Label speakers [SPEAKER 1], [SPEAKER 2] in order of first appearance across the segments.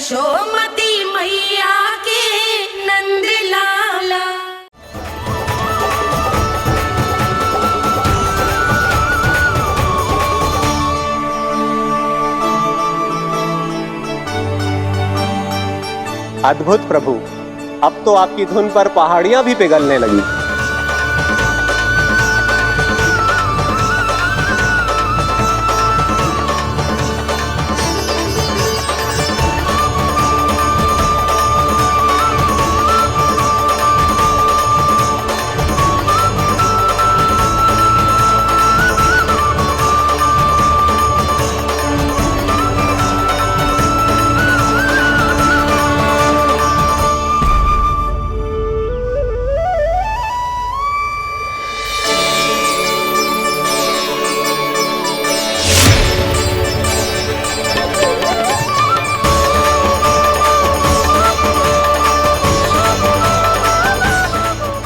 [SPEAKER 1] यशोमती मैया के नंद लाला।
[SPEAKER 2] अद्भुत प्रभु, अब तो आपकी धुन पर पहाड़ियां भी पिघलने लगी।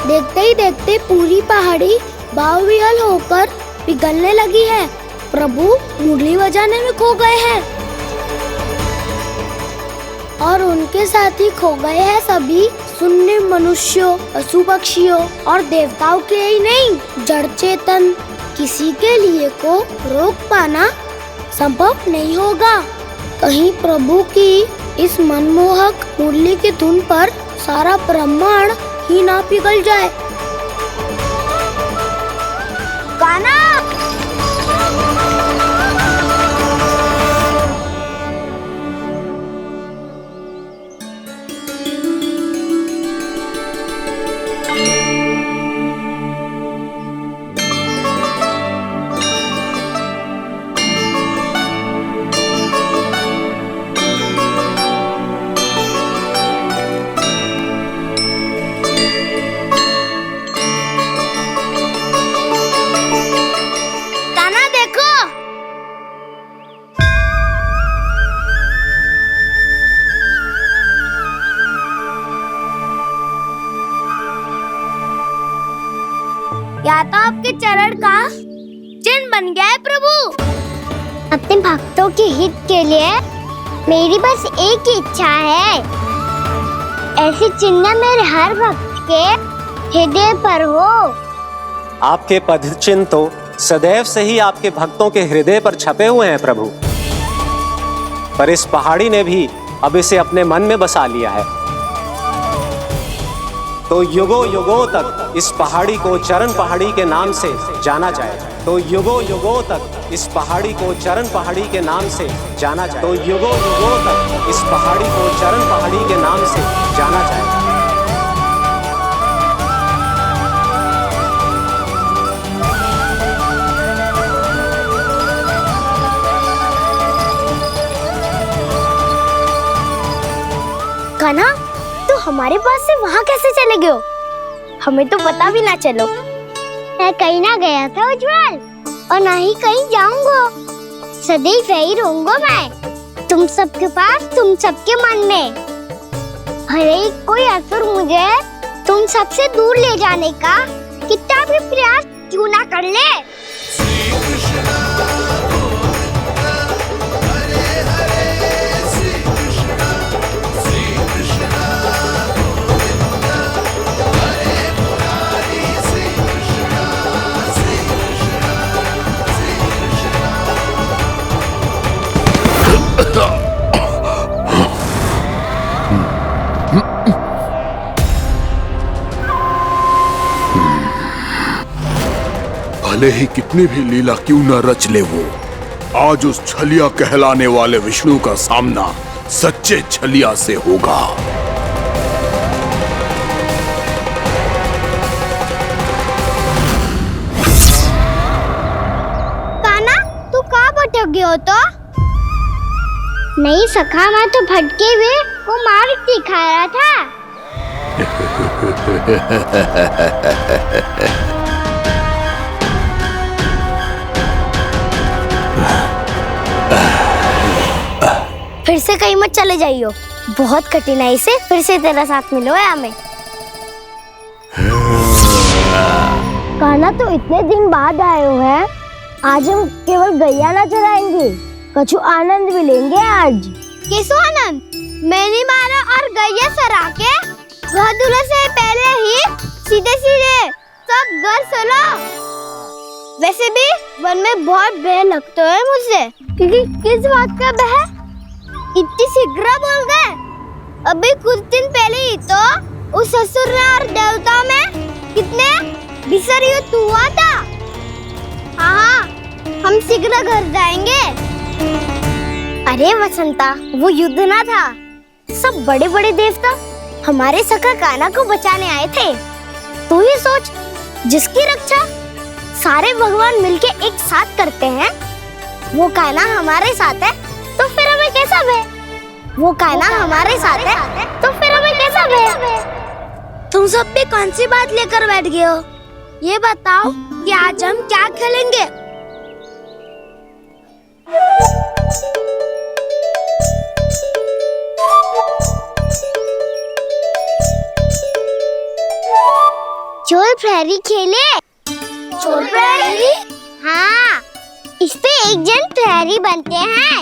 [SPEAKER 3] देखते ही देखते पूरी पहाड़ी बावरियल होकर पिघलने लगी है। प्रभु मुरली बजाने में खो गए हैं और उनके साथ ही खो गए हैं सभी सुनने मनुष्यों, पशु पक्षियों और देवताओं के ही नहीं, जड़ चेतन किसी के लिए को रोक पाना संभव नहीं होगा। कहीं प्रभु की इस मनमोहक मुरली की धुन पर सारा ब्रह्मांड ही ना पिघल जाए। गाना या तो आपके चरण का चिन्ह बन गया है प्रभु।
[SPEAKER 4] अपने भक्तों के हित के लिए मेरी बस एक ही इच्छा है, ऐसी चिन्ह मेरे हर भक्त के हृदय पर हो।
[SPEAKER 2] आपके पद चिन्ह तो सदैव से ही आपके भक्तों के हृदय पर छपे हुए हैं प्रभु, पर इस पहाड़ी ने भी अब इसे अपने मन में बसा लिया है। तो युगों युगों तक इस पहाड़ी को चरण पहाड़ी के नाम से जाना जाए। तो युगों युगों तक इस पहाड़ी को चरण पहाड़ी के नाम से जाना जाए। तो युगों युगों तक इस पहाड़ी को चरण पहाड़ी के नाम से जाना जाए।
[SPEAKER 3] कान्हा, तो हमारे पास से वहाँ कैसे चले गए हो? हमें तो पता भी ना चलो।
[SPEAKER 4] मैं कहीं ना गया था उज्जवल, और ना ही कहीं जाऊंगा। सदैव यही रहूंगा मैं, तुम सबके पास, तुम सबके मन में। हर एक कोई असुर मुझे तुम सबसे दूर ले जाने का कितना भी प्रयास क्यों ना कर ले।
[SPEAKER 5] भले ही कितनी भी लीला क्यों न रच ले वो, आज उस छलिया कहलाने वाले विष्णु का सामना सच्चे छलिया से होगा।
[SPEAKER 4] कान्हा, तू कहाँ भटक गया हो? तो नहीं सखा, मैं तो भटके हुए वो मार्ग दिखा रहा था।
[SPEAKER 3] फिर से कहीं मत चले जाइयो, बहुत कठिनाई से फिर से तेरा साथ मिलो है हमें। कान्हा, तो इतने दिन बाद आए हो हैं, आज हम केवल गैया ना चराएंगे, कछु आनंद भी लेंगे आज।
[SPEAKER 4] कैसो आनंद? मैंने मारा और गैया सरा के घर धुलने से पहले ही सीधे सीधे सब घर चलो। वैसे भी वन में बहुत भय लगता है मुझे, क्योंकि किस बात का भय? इतनी शीघ्र बोल गए। अभी कुछ दिन पहले ही तो उस ससुर और देवता में कितने भीषण युद्ध हुआ था। हाँ, हम शीघ्र घर जाएंगे। अरे वसंता, वो युद्ध ना था, सब बड़े बड़े देवता हमारे सखा कान्हा को बचाने आए थे। तू ही सोच, जिसकी रक्षा सारे भगवान मिलके एक साथ करते हैं, वो कान्हा हमारे साथ है तो फिर हमें कैसा भय? वो कान्हा हमारे साथ है तो फिर हमें कैसा भय? तुम सब भी कौन सी बात लेकर बैठ गए हो? ये बताओ कि आज हम क्या खेलेंगे? चोर प्रहरी खेले। चोर प्रहरी? हाँ, इस पे एक जन प्रहरी बनते हैं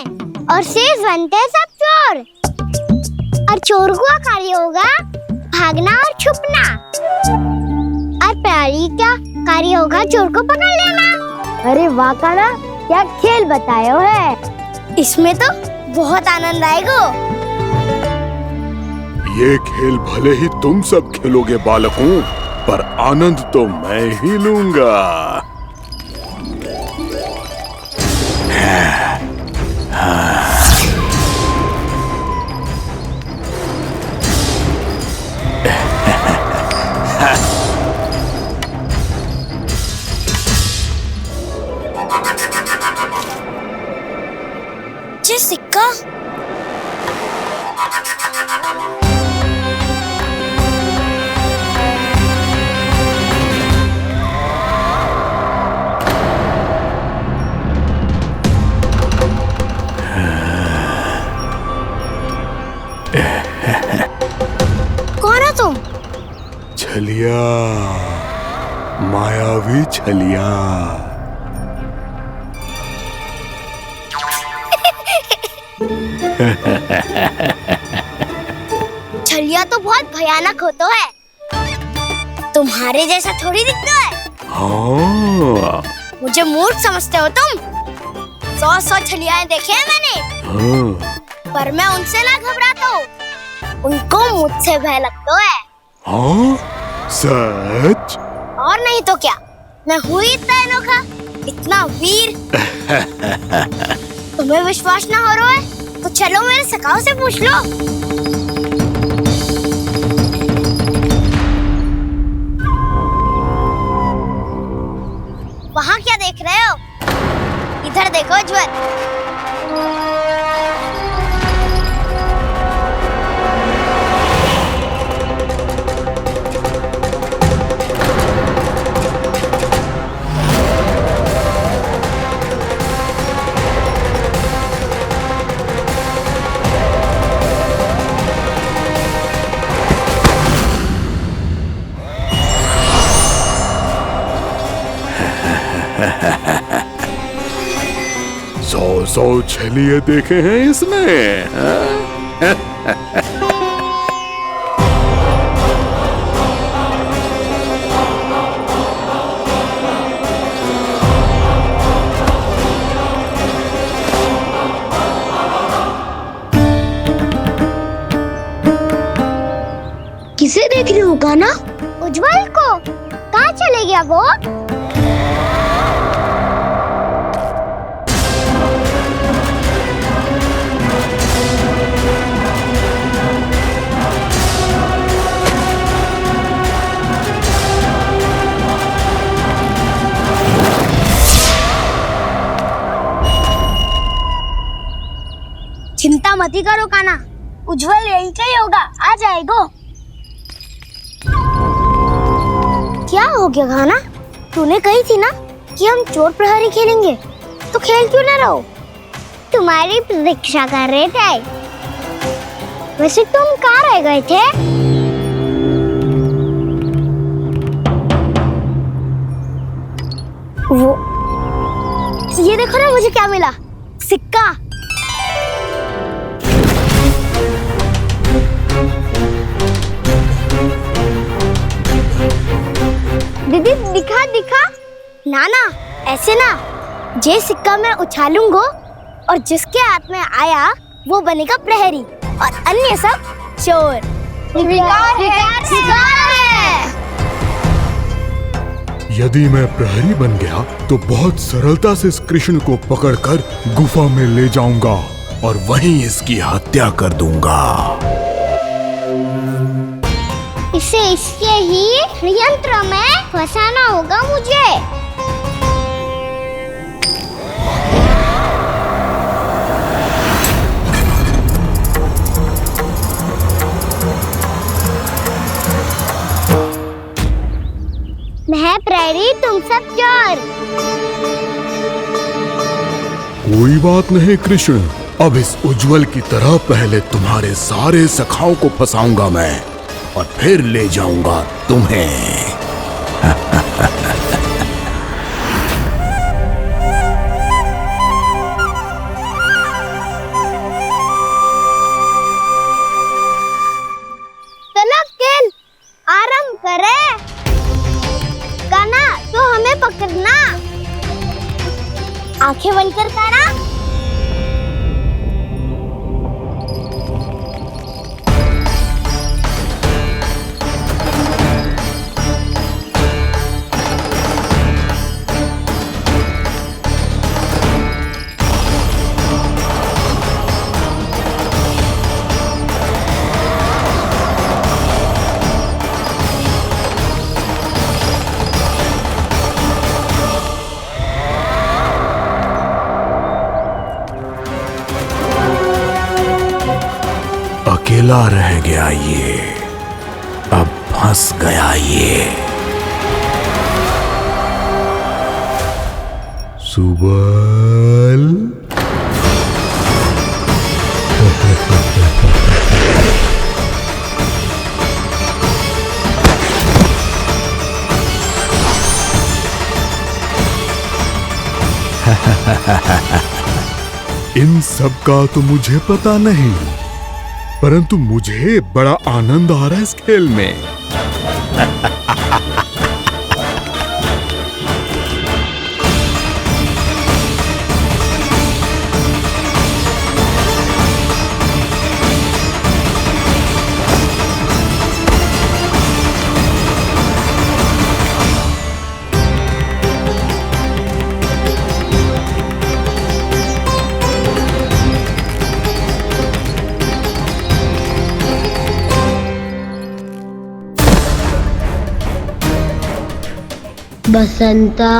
[SPEAKER 4] और शेष बनते हैं सब चोर। और चोर का कार्य होगा भागना और छुपना, और प्रहरी का कार्य होगा चोर को पकड़ लेना। अरे वाह कान्हा, क्या खेल बताए है। इसमें तो बहुत आनंद आएगा।
[SPEAKER 5] ये खेल भले ही तुम सब खेलोगे बालकों, पर आनंद तो मैं ही लूंगा।
[SPEAKER 3] जी सिक्का। कौन हो तुम?
[SPEAKER 5] छलिया, मायावी छलिया।
[SPEAKER 4] छलिया तो बहुत भयानक होता है, तुम्हारे जैसा थोड़ी दिखता है।
[SPEAKER 5] हाँ।
[SPEAKER 4] मुझे मूर्ख समझते हो तुम? 100 छलियाएं देखे हैं मैंने।
[SPEAKER 5] हाँ।
[SPEAKER 4] पर मैं उनसे ना घबराता हूँ, उनको मुझसे भय लगता है।
[SPEAKER 5] हाँ? सच?
[SPEAKER 4] और नहीं तो क्या, मैं हूँ इतना अनोखा, इतना वीर। तुम्हें विश्वास ना हो रहा है तो चलो मेरे सखाओं से पूछ लो। वहाँ क्या देख रहे हो? इधर देखो ज्वर।
[SPEAKER 5] सौ छलिए देखे हैं इसने।
[SPEAKER 4] किसे देख रही हो कान्हा? उज्जवल को। कहाँ चले गया वो? चिंता मत करो कान्हा, उज्जवल यहीं का ही होगा, आ जाएगा। क्या हो गया कान्हा? तूने कही थी ना कि हम चोर प्रहरी खेलेंगे, तो खेल क्यों ना रहो? तुम्हारी प्रतीक्षा कर रहे थे। वैसे तुम कहाँ रह गए थे? वो ये देखो ना, मुझे क्या मिला, सिक्का। ना, ऐसे ना, जे सिक्का मैं उछालूंगा और जिसके हाथ में आया वो बनेगा प्रहरी और अन्य सब चोर। स्वीकार है।
[SPEAKER 5] यदि मैं प्रहरी बन गया तो बहुत सरलता से इस कृष्ण को पकड़कर गुफा में ले जाऊंगा और वहीं इसकी हत्या कर दूंगा।
[SPEAKER 4] इसे इसके ही यंत्र में फंसाना होगा मुझे। मैं प्रहरी, तुम सब चोर।
[SPEAKER 5] कोई बात नहीं कृष्ण, अब इस उज्जवल की तरह पहले तुम्हारे सारे सखाओं को फंसाऊंगा मैं और फिर ले जाऊंगा तुम्हें।
[SPEAKER 4] चलो खेल आरंभ करें। काना, तो हमें पकड़ना। आंखें बंद कर काना।
[SPEAKER 5] अकेला रह गया ये, अब फंस गया ये। सुबल। इन सब का तो मुझे पता नहीं, परंतु मुझे बड़ा आनंद आ रहा है इस खेल में।
[SPEAKER 3] बसंता,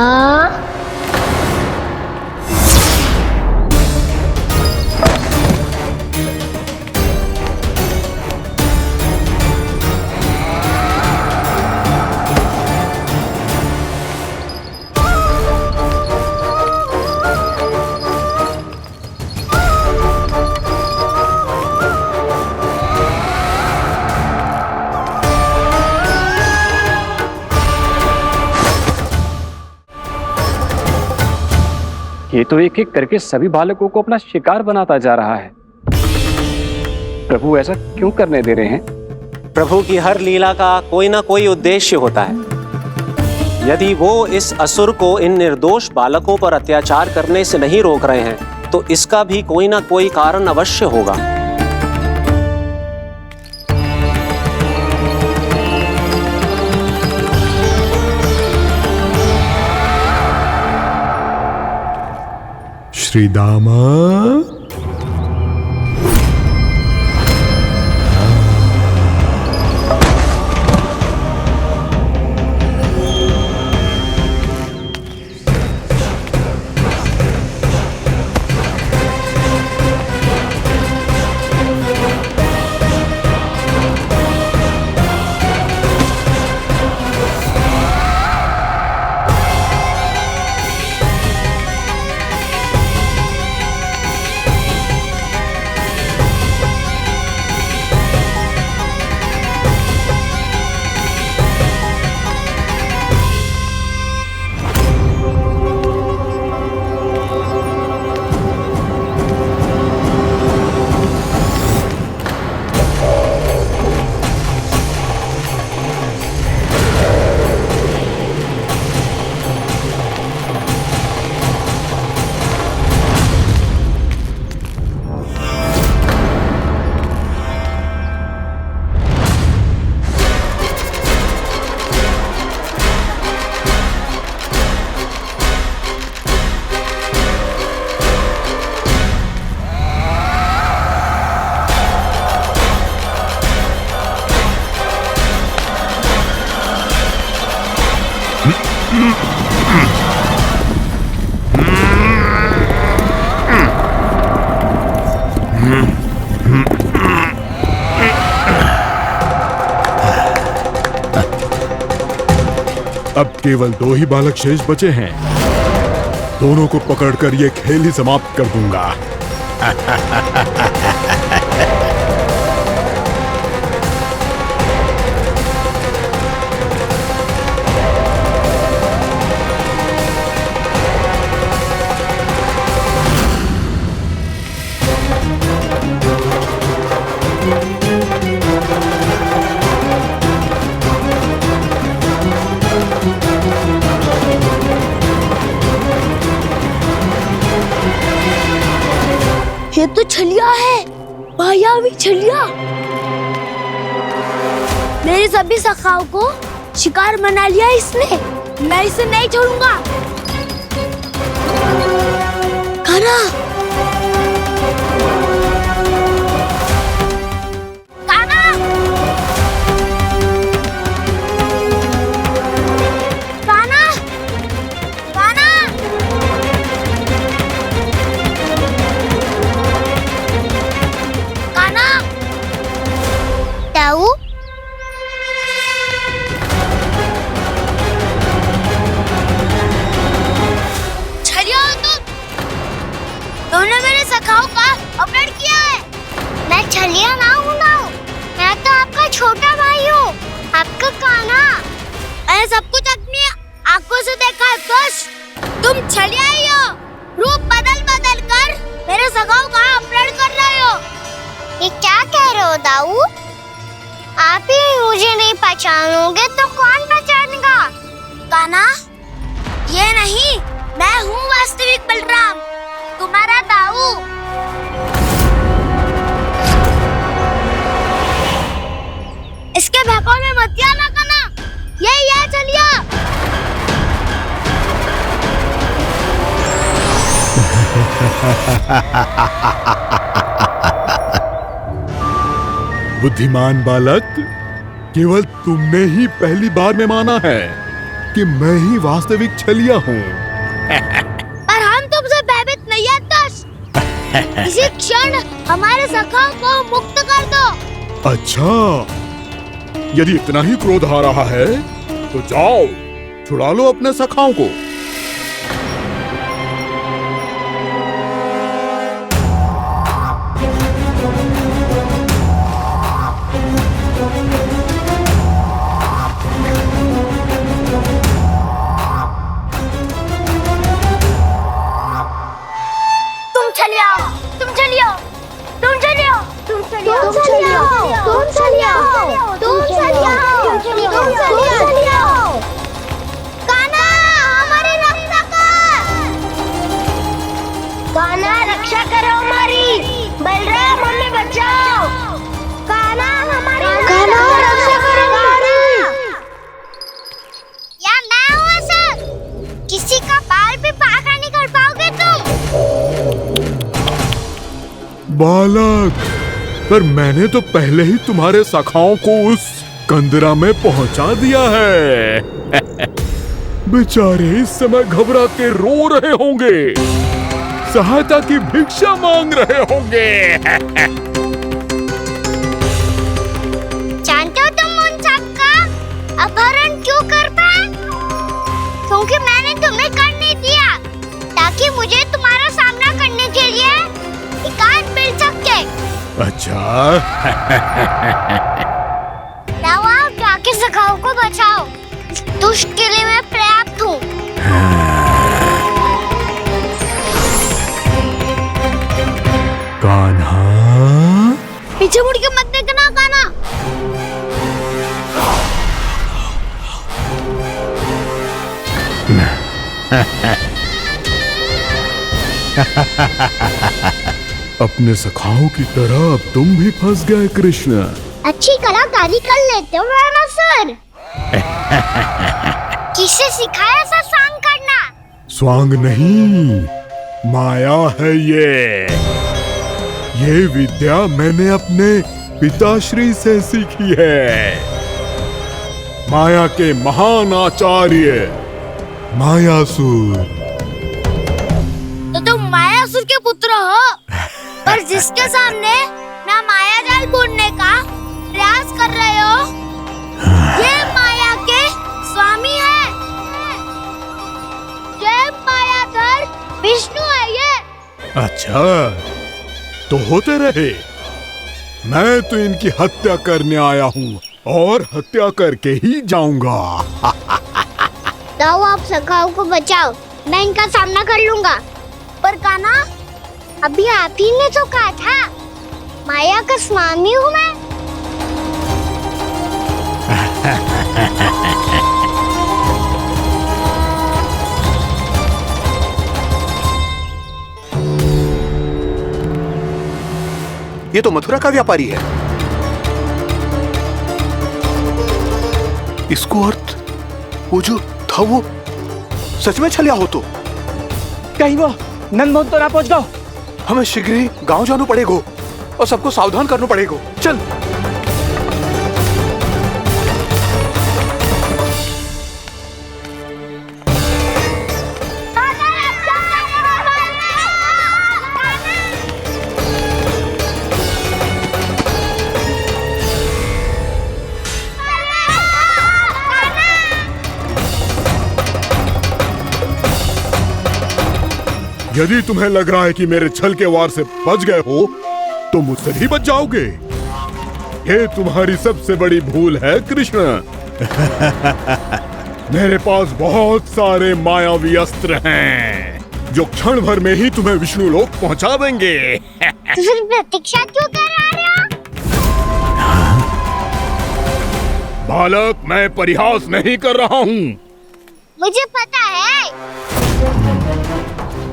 [SPEAKER 6] ये तो एक एक करके सभी बालकों को अपना शिकार बनाता जा रहा है। प्रभु ऐसा क्यों करने दे रहे हैं?
[SPEAKER 2] प्रभु की हर लीला का कोई ना कोई उद्देश्य होता है। यदि वो इस असुर को इन निर्दोष बालकों पर अत्याचार करने से नहीं रोक रहे हैं तो इसका भी कोई ना कोई कारण अवश्य होगा।
[SPEAKER 5] श्रीदामा, अब केवल 2 ही बालक शेष बचे हैं। दोनों को पकड़कर ये खेल ही समाप्त कर दूंगा।
[SPEAKER 3] ये तो छलिया है, मायावी छलिया। मेरे सभी सखाओं को शिकार बना लिया इसने। मैं इसे नहीं छोड़ूंगा। कान्हा, कान्हा, कान्हा, कान्हा।
[SPEAKER 4] ताऊ,
[SPEAKER 3] छलिया हो तुम। तुमने मेरे सखाओं का अपहरण किया है।
[SPEAKER 4] मैं छलिया ना हूँ ताऊ। मैं तो आपका छोटा भाई हूँ, आपका कान्हा।
[SPEAKER 3] मैंने सब कुछ अपनी आंखों से देखा है दोष। तुम छलिया ही हो। रूप बदल बदल कर मेरे सखाओं का अपहरण कर रहे हो।
[SPEAKER 4] ये क्या कह रहे हो ताऊ? आप ही मुझे नहीं पहचानोगे तो कौन पहचानेगा?
[SPEAKER 3] कान्हा, ये नहीं, मैं हूँ वास्तविक बलराम, तुम्हारा ताऊ। इसके बहकावे में मत आना कान्हा। यही है छलिया।
[SPEAKER 5] बुद्धिमान बालक, केवल तुमने ही पहली बार में माना है कि मैं ही वास्तविक छलिया हूँ।
[SPEAKER 3] पर हम तुमसे भयभीत नहीं है दोस्त। इसी क्षण हमारे सखाओं को मुक्त कर दो।
[SPEAKER 5] अच्छा, यदि इतना ही क्रोध आ रहा है तो जाओ, छुड़ा लो अपने सखाओं को।
[SPEAKER 3] रक्षा करो हमारी। बलराम, हमें बचाओ। कान्हा, हमारी रक्षा करो हमारी।
[SPEAKER 4] या मैं हूँ असद। किसी का बाल भी पाखा नहीं कर पाओगे तुम।
[SPEAKER 5] बालक, पर मैंने तो पहले ही तुम्हारे सखाओं को उस कंदरा में पहुंचा दिया है। बेचारे इस समय घबरा के रो रहे होंगे, सहायता की भिक्षा मांग रहे होंगे।
[SPEAKER 4] जानते हो तुम उन सबका अपहरण क्यों कर पाए? क्योंकि मैंने तुम्हें कर नहीं दिया, ताकि मुझे तुम्हारा सामना करने के लिए एकांत मिल सके।
[SPEAKER 5] अच्छा।
[SPEAKER 4] जाओ, जाके सखाओं को बचाओ। इस दुष्ट के लिए मैं पर्याप्त हूँ।
[SPEAKER 5] कान्हा,
[SPEAKER 3] पीछे मुड़ के मत देखना कान्हा।
[SPEAKER 5] अपने सखाओं की तरह अब तुम भी फंस गए कृष्ण।
[SPEAKER 4] अच्छी कलाकारी कर लेते हो सर। किससे सिखाया ऐसा स्वांग करना?
[SPEAKER 5] स्वांग नहीं, माया है ये विद्या मैंने अपने पिताश्री से सीखी है। माया के महान आचार्य मायासुर।
[SPEAKER 3] तो तुम मायासुर के पुत्र हो, पर जिसके सामने मैं माया जाल बुनने का प्रयास कर रहे हो, ये माया के स्वामी है।
[SPEAKER 5] अच्छा, तो होते रहे। मैं तो इनकी हत्या करने आया हूँ और हत्या करके ही जाऊंगा।
[SPEAKER 4] जाओ, आप सखाओं को बचाओ, मैं इनका सामना कर लूंगा। पर कान्हा, अभी आप ही ने तो कहा था माया का स्वामी हूँ मैं।
[SPEAKER 7] ये तो मथुरा का व्यापारी है। इसको अर्थ वो जो था वो सच में छलिया हो तो
[SPEAKER 8] कहीं वो नंदमोहन तो ना पहुंच गो।
[SPEAKER 7] हमें शीघ्र ही गांव जाना पड़ेगा और सबको सावधान करना पड़ेगा। चल।
[SPEAKER 5] यदि तुम्हें लग रहा है कि मेरे छल के वार से बच गए हो तो मुझसे भी बच जाओगे। ये तुम्हारी सबसे बड़ी भूल है कृष्ण। मेरे पास बहुत सारे मायावी अस्त्र हैं जो क्षण भर में ही तुम्हें विष्णु लोक पहुंचा देंगे।
[SPEAKER 4] तो फिर प्रतीक्षा क्यों कर रहे हो?
[SPEAKER 5] बालक, मैं परिहास नहीं कर रहा हूँ।
[SPEAKER 4] मुझे पता है,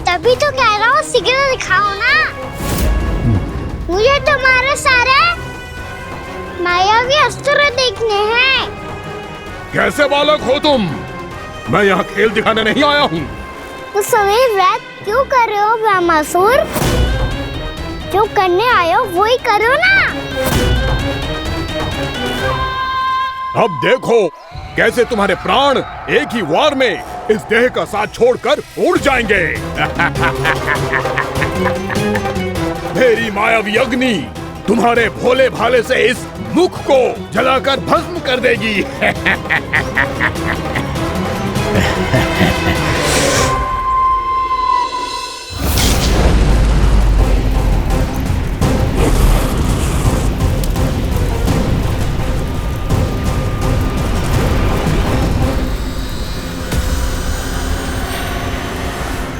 [SPEAKER 4] तभी तो कह रहा हूँ शीघ्र दिखाओ ना। मुझे तुम्हारे सारे मायावी अस्त्र देखने हैं।
[SPEAKER 5] कैसे बालक हो तुम? मैं यहाँ खेल दिखाने नहीं आया हूँ।
[SPEAKER 4] तो समय व्यर्थ क्यों कर रहे हो ब्रह्मासुर? जो करने आए हो वो ही करो ना।
[SPEAKER 5] अब देखो कैसे तुम्हारे प्राण एक ही वार में इस देह का साथ छोड़कर उड़ जाएंगे। मेरी मायावी अग्नि तुम्हारे भोले भाले से इस मुख को जलाकर भस्म कर देगी।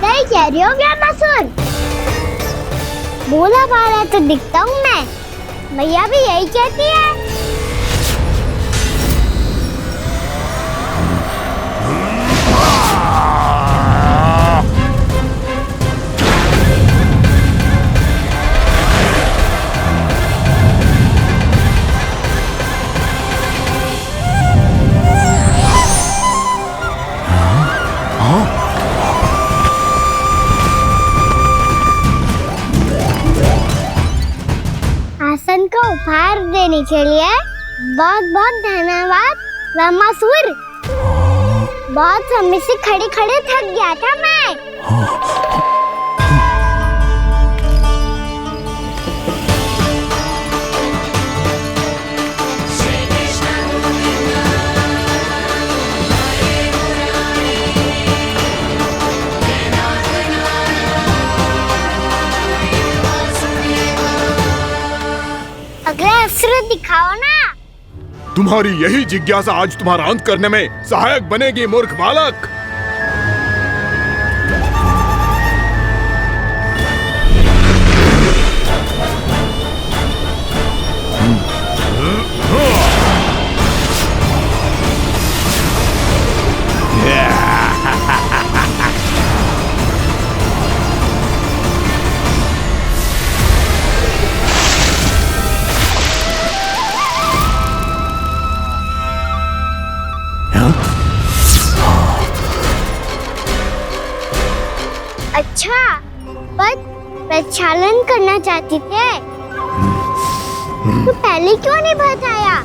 [SPEAKER 4] सही कह रही हो ब्रह्मासुर। भोला भाला तो दिखता हूँ मैं, मैया भी यही कहती है। आसन का उपहार देने के लिए बहुत बहुत धन्यवाद ब्रह्मासुर। बहुत समय से खड़े खड़े थक गया था मैं। अगला अस्त्र दिखाओ ना।
[SPEAKER 5] तुम्हारी यही जिज्ञासा आज तुम्हारा अंत करने में सहायक बनेगी मूर्ख बालक।
[SPEAKER 4] अच्छा, पर प्रक्षालन करना चाहती थे तो पहले क्यों नहीं बताया?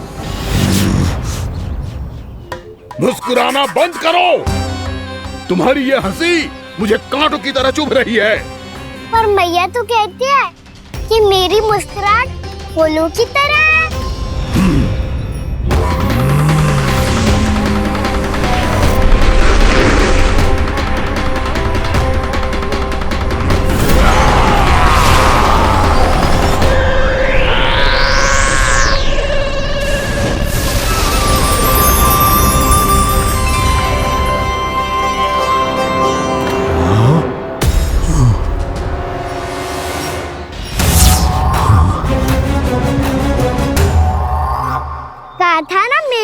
[SPEAKER 5] मुस्कुराना बंद करो। तुम्हारी ये हंसी मुझे कांटों की तरह चुभ रही है।
[SPEAKER 4] पर मैया तो कहती है कि मेरी मुस्कुराहट फूलों की तरह है।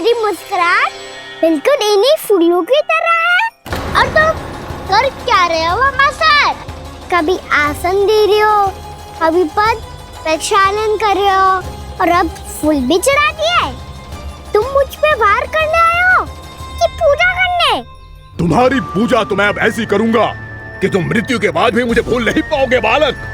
[SPEAKER 4] तेरी मुस्कुराहट बिल्कुल इन्हीं फूलों की तरह है। और तुम कर क्या रहे हो मामा सर? कभी आसन दे रहे हो, कभी पद प्रक्षालन कर रहे हो, और अब फूल भी चढ़ा दिया है। तुम मुझ पे वार करने आए हो कि पूजा करने?
[SPEAKER 5] तुम्हारी पूजा तो मैं अब ऐसी करूंगा कि तुम मृत्यु के बाद भी मुझे भूल नहीं पाओगे बालक।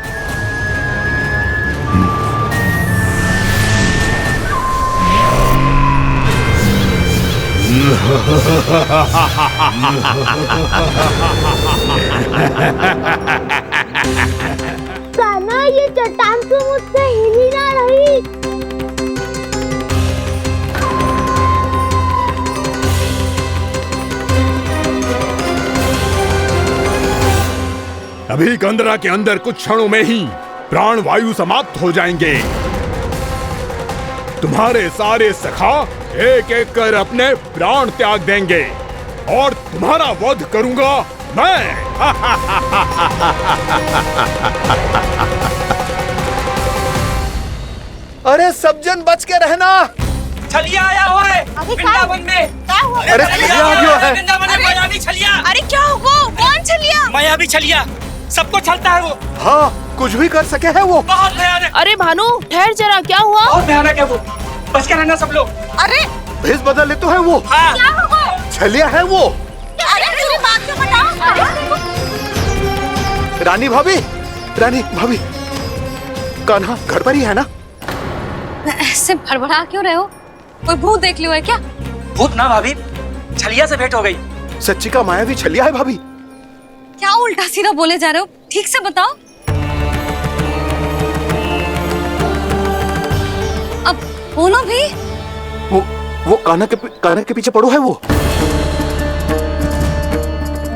[SPEAKER 4] कान्हा, ये चट्टान तो मुझसे हिल ही ना रही।
[SPEAKER 5] अभी कंदरा के अंदर कुछ क्षणों में ही प्राण वायु समाप्त हो जाएंगे। तुम्हारे सारे सखा एक एक कर अपने प्राण त्याग देंगे और तुम्हारा वध करूंगा मैं।
[SPEAKER 7] अरे सब जन बच के रहना।
[SPEAKER 8] छलिया आया हुआ है वृंदावन में।
[SPEAKER 7] अरे छलिया आ गया है।
[SPEAKER 8] वृंदावन में मायावी छलिया।
[SPEAKER 1] अरे क्या हुआ? कौन छलिया?
[SPEAKER 8] मायावी छलिया, सबको छलता है वो।
[SPEAKER 7] हाँ, कुछ भी कर सके है वो।
[SPEAKER 8] बहुत भयानक।
[SPEAKER 1] अरे भानु ठहर जरा, क्या हुआ?
[SPEAKER 8] बहुत भयानक है वो, बच के रहना सब लोग।
[SPEAKER 1] अरे
[SPEAKER 7] भेष बदल ले तो है वो।
[SPEAKER 8] हाँ।
[SPEAKER 1] क्या हुआ?
[SPEAKER 7] छलिया है वो।
[SPEAKER 1] अरे मेरी बात तो बताओ।
[SPEAKER 7] रानी भाभी, रानी भाभी, कान्हा घर पर ही है ना?
[SPEAKER 9] ऐसे भड़बड़ा क्यों रहे हो? कोई भूत देख लियो है क्या?
[SPEAKER 8] भूत ना भाभी, छलिया से भेंट हो गई।
[SPEAKER 7] सच्ची का मायावी छलिया है भाभी।
[SPEAKER 9] क्या उल्टा सीधा बोले जा रहे हो? ठीक से बताओ। अब बोलो भी।
[SPEAKER 7] वो कान्हा के पीछे पड़ो है वो।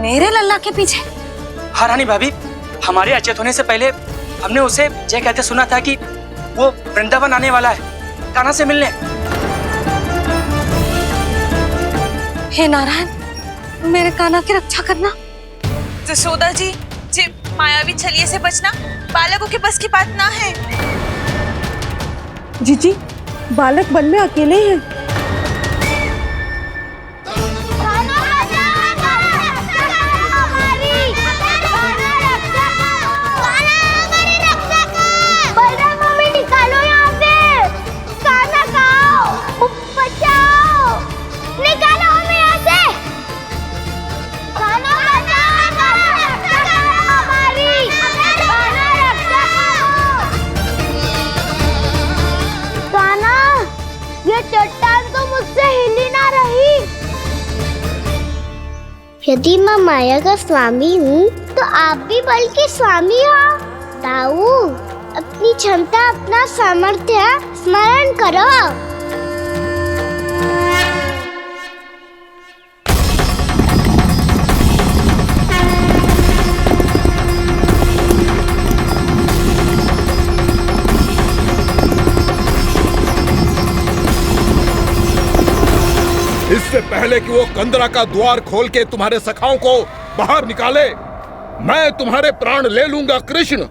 [SPEAKER 9] मेरे लल्ला के पीछे?
[SPEAKER 8] हाँ रानी भाभी, हमारे अचेत होने से पहले हमने उसे ये कहते सुना था कि वो वृंदावन आने वाला है कान्हा से मिलने।
[SPEAKER 9] हे नारायण, मेरे कान्हा की रक्षा करना।
[SPEAKER 1] जसोदा जी, मायावी छलिए से बचना बालकों के बस की बात ना है।
[SPEAKER 10] जीजी, बालक वन में अकेले हैं।
[SPEAKER 4] चट्टान तो मुझसे हिल ही ना रही। यदि मैं माया का स्वामी हूँ तो आप भी बल के स्वामी हो। ताऊ, अपनी क्षमता, अपना सामर्थ्य स्मरण करो।
[SPEAKER 5] इससे पहले कि वो कंदरा का द्वार खोल के तुम्हारे सखाओं को बाहर निकाले, मैं तुम्हारे प्राण ले लूंगा कृष्ण।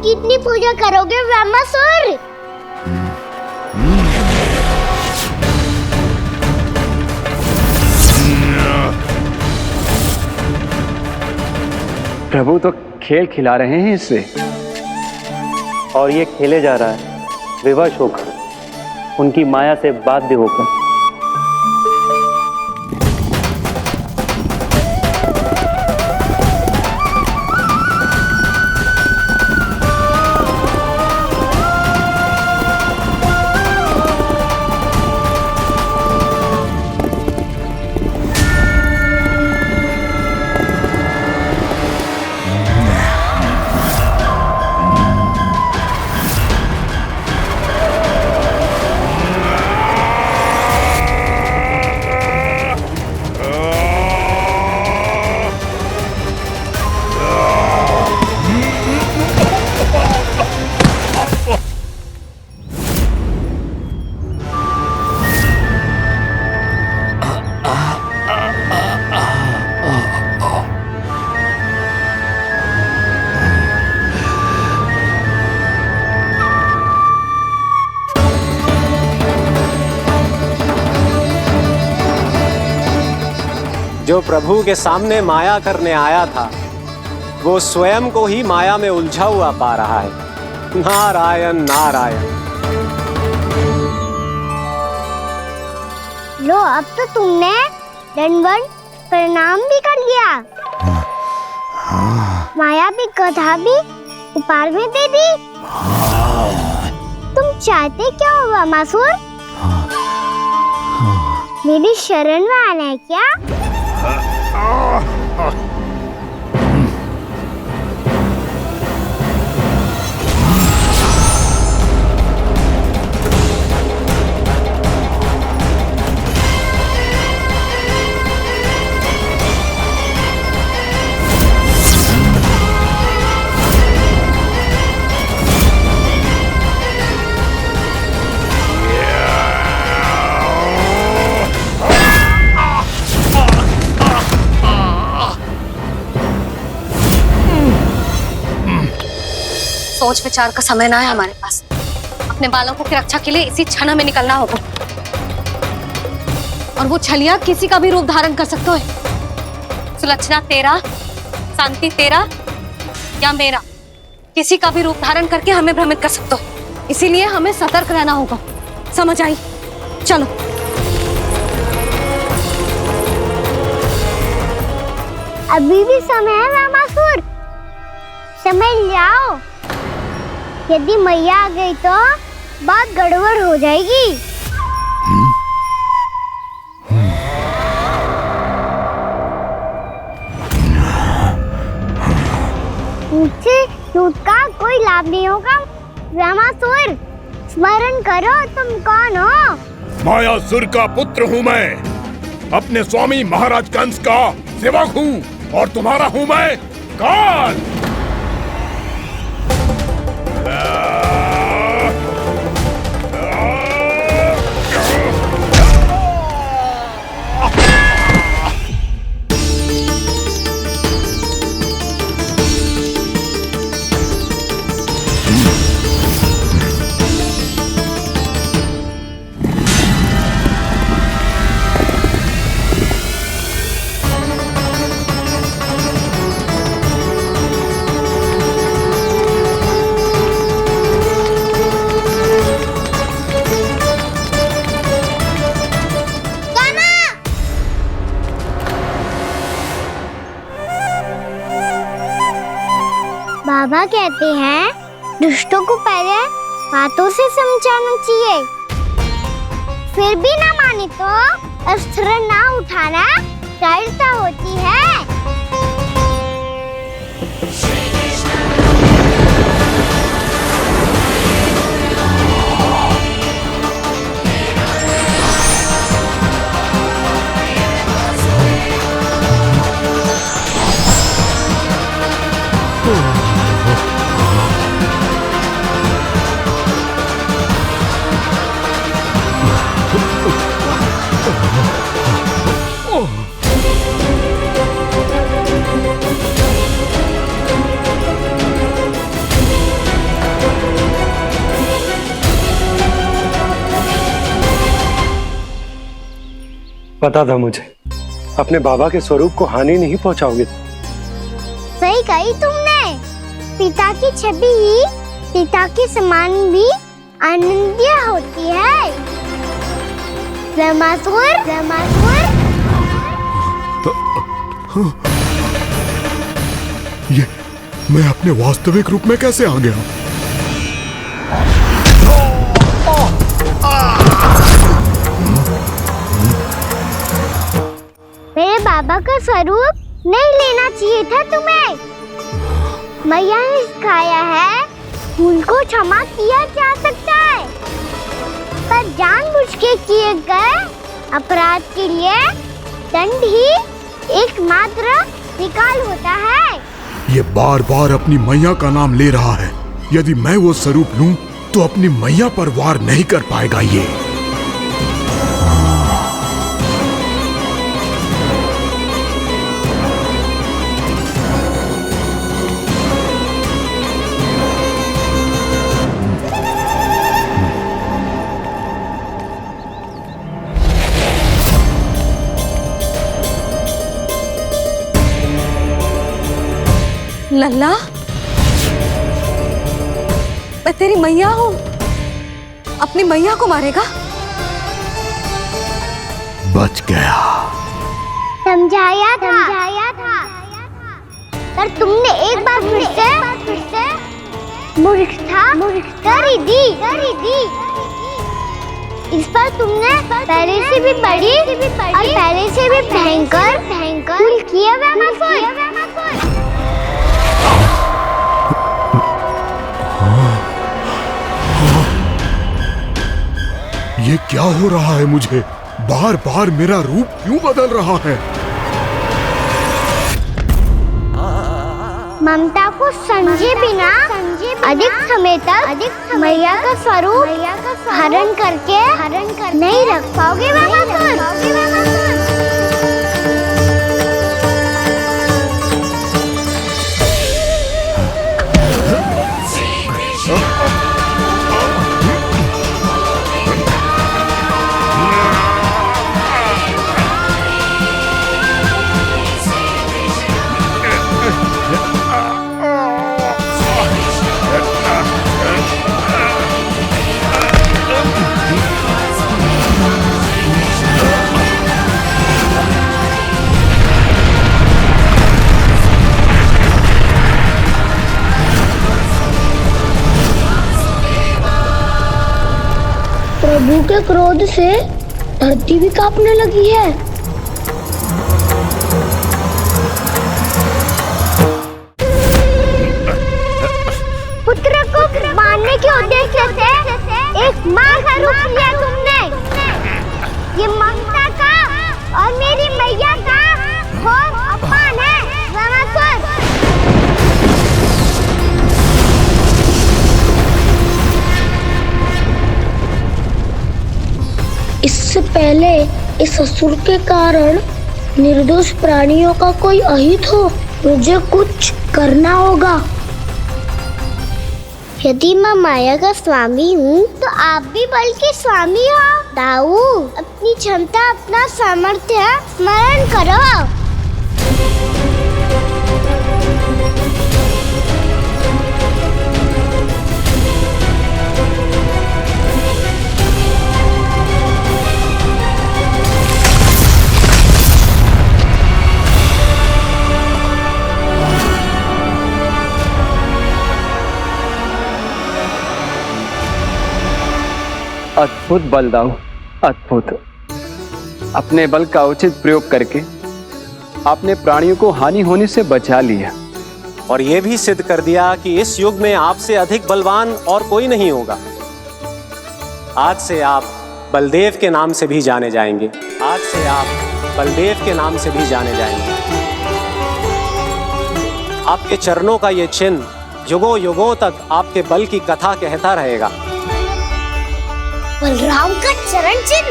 [SPEAKER 4] कितनी पूजा करोगे ब्रह्मासुर?
[SPEAKER 6] प्रभु तो खेल खिला रहे हैं इससे,
[SPEAKER 2] और ये खेले जा रहा है विवश होकर, उनकी माया से बाध्य होकर। जो प्रभु के सामने माया करने आया था वो स्वयं को ही माया में उलझा हुआ पा रहा है। नारायण नारायण।
[SPEAKER 4] लो, अब तो तुमने दंडवत प्रणाम भी कर लिया, माया भी कथा भी उपहार भी दे दी। तुम चाहते क्या हो वामासुर? मेरी शरण में आना है क्या?
[SPEAKER 9] सोच विचार का समय ना है हमारे पास। अपने बालकों की रक्षा के लिए इसी क्षण में निकलना होगा। और वो छलिया किसी का भी रूप धारण कर सकते हैं। सुलक्षणा तेरा, शांति तेरा या मेरा, किसी का भी रूप धारण करके हमें भ्रमित कर सकते हो। इसीलिए हमें सतर्क रहना होगा। समझ आई? चलो।
[SPEAKER 4] अभी भी समय है वामासुर, समझ जाओ। यदि मैया आ गई तो बात गड़बड़ हो जाएगी। मुझसे झूठ का कोई लाभ नहीं होगा। वामासुर, स्मरण करो तुम कौन हो?
[SPEAKER 5] मायासुर का पुत्र हूँ मैं, अपने स्वामी महाराज कंस का सेवक हूँ और तुम्हारा हूँ मैं काल। बाबा कहते हैं दुष्टों को पहले बातों से समझाना चाहिए, फिर भी ना माने तो अस्त्र ना उठाना दृढ़ता होती है।
[SPEAKER 6] पता था मुझे, अपने बाबा के स्वरूप को हानि नहीं पहुंचाओगे।
[SPEAKER 4] सही कही तुमने। पिता की छवि ही पिता के समान भी आनंदीय होती है। वामासुर, वामासुर।
[SPEAKER 5] ये मैं अपने वास्तविक रूप में कैसे आ गया?
[SPEAKER 4] मेरे बाबा का स्वरूप नहीं लेना चाहिए था तुम्हें। मैया ने सिखाया है भूल को क्षमा किया जा सकता है, पर जानबूझ के किए गए अपराध के लिए दंड ही एकमात्र निकाल होता है।
[SPEAKER 5] ये बार बार अपनी मैया का नाम ले रहा है। यदि मैं वो स्वरूप लूं तो अपनी मैया पर वार नहीं कर पाएगा ये।
[SPEAKER 9] लल्ला, मैं तेरी मैया हूँ, अपनी मैया को मारेगा?
[SPEAKER 7] बच गया।
[SPEAKER 5] समझाया था पर तुमने एक बार फिर से मूर्खता कर ही दी। इस पर तुमने पहले से भी बड़ी और पहले से भी भयंकर भूल किया
[SPEAKER 7] ये क्या हो रहा है मुझे? बार बार मेरा रूप क्यों बदल रहा है?
[SPEAKER 5] ममता को समझे बिना अधिक समय तक मैया का स्वरूप हरण करके नहीं रख पाओगे
[SPEAKER 3] प्रभु के क्रोध से धरती भी कांपने लगी है।
[SPEAKER 5] पुत्र को मारने के उद्देश्य से एक माँ का रूप लिया तुमने। ये ममता का और मेरी मैया का घोर अपमान है रामासुर।
[SPEAKER 3] इससे पहले इस असुर के कारण निर्दोष प्राणियों का कोई अहित हो, मुझे कुछ करना होगा।
[SPEAKER 5] यदि मैं माया का स्वामी हूँ तो आप भी बल के स्वामी हो। दाऊ, अपनी क्षमता अपना सामर्थ्य स्मरण करो।
[SPEAKER 6] अद्भुत बल दाऊ, अद्भुत। अपने बल का उचित प्रयोग करके आपने प्राणियों को हानि होने से बचा लिया
[SPEAKER 2] और ये भी सिद्ध कर दिया कि इस युग में आपसे अधिक बलवान और कोई नहीं होगा। आज से आप बलदेव के नाम से भी जाने जाएंगे। आज से आप बलदेव के नाम से भी जाने जाएंगे। आपके चरणों का ये चिन्ह युगों युगों तक आपके बल की कथा कहता रहेगा।
[SPEAKER 5] बलराम का चरण चिन्ह।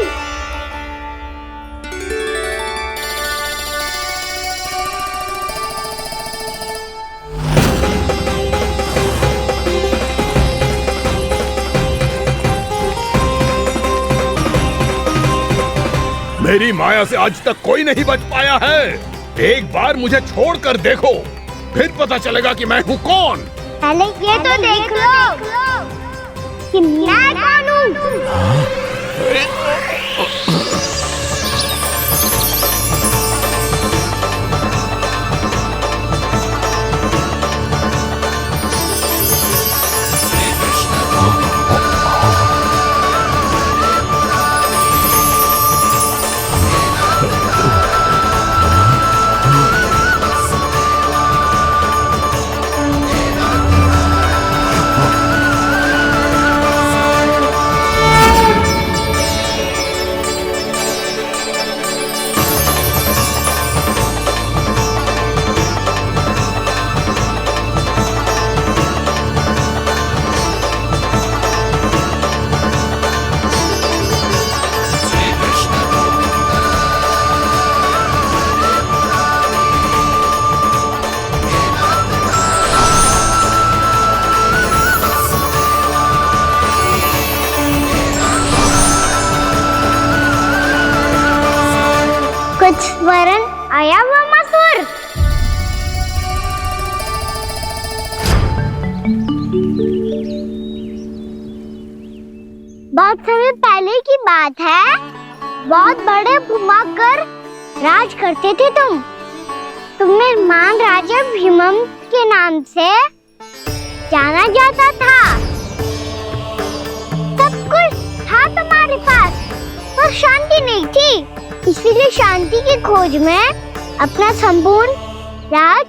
[SPEAKER 7] मेरी माया से आज तक कोई नहीं बच पाया है। एक बार मुझे छोड़कर देखो, फिर पता चलेगा कि मैं हूँ कौन।
[SPEAKER 5] पहले ये तो देख लो कि मैं कौन हूँ। कुछ वरन आया वामासुर। बहुत समय पहले की बात है। बहुत बड़े भूमाकर राज करते थे तुम। तुम्हें महान राजा भीमम के नाम से जाना जाता था। सब कुछ था तुम्हारे पास, पर शांति नहीं थी। इसीलिए शांति की खोज में अपना संपूर्ण राज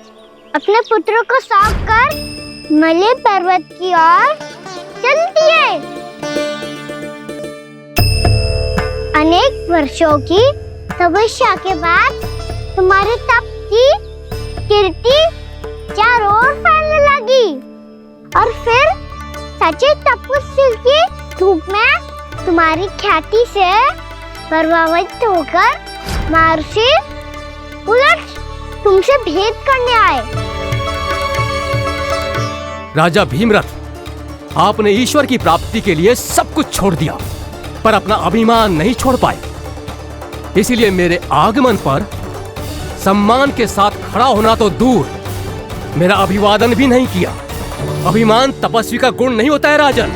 [SPEAKER 5] अपने पुत्रों को सौंप कर मलय पर्वत की ओर चल दिए। अनेक वर्षों की तपस्या के बाद तुम्हारे तप की कीर्ति चारों ओर फैलने लगी और फिर सच्चे तपस्वी के रूप में तुम्हारी ख्याति से प्रभावित होकर महर्षि उलट तुमसे भेंट करने आए।
[SPEAKER 11] राजा भीमरथ, आपने ईश्वर की प्राप्ति के लिए सब कुछ छोड़ दिया, पर अपना अभिमान नहीं छोड़ पाए। इसीलिए मेरे आगमन पर सम्मान के साथ खड़ा होना तो दूर, मेरा अभिवादन भी नहीं किया। अभिमान तपस्वी का गुण नहीं होता है राजन,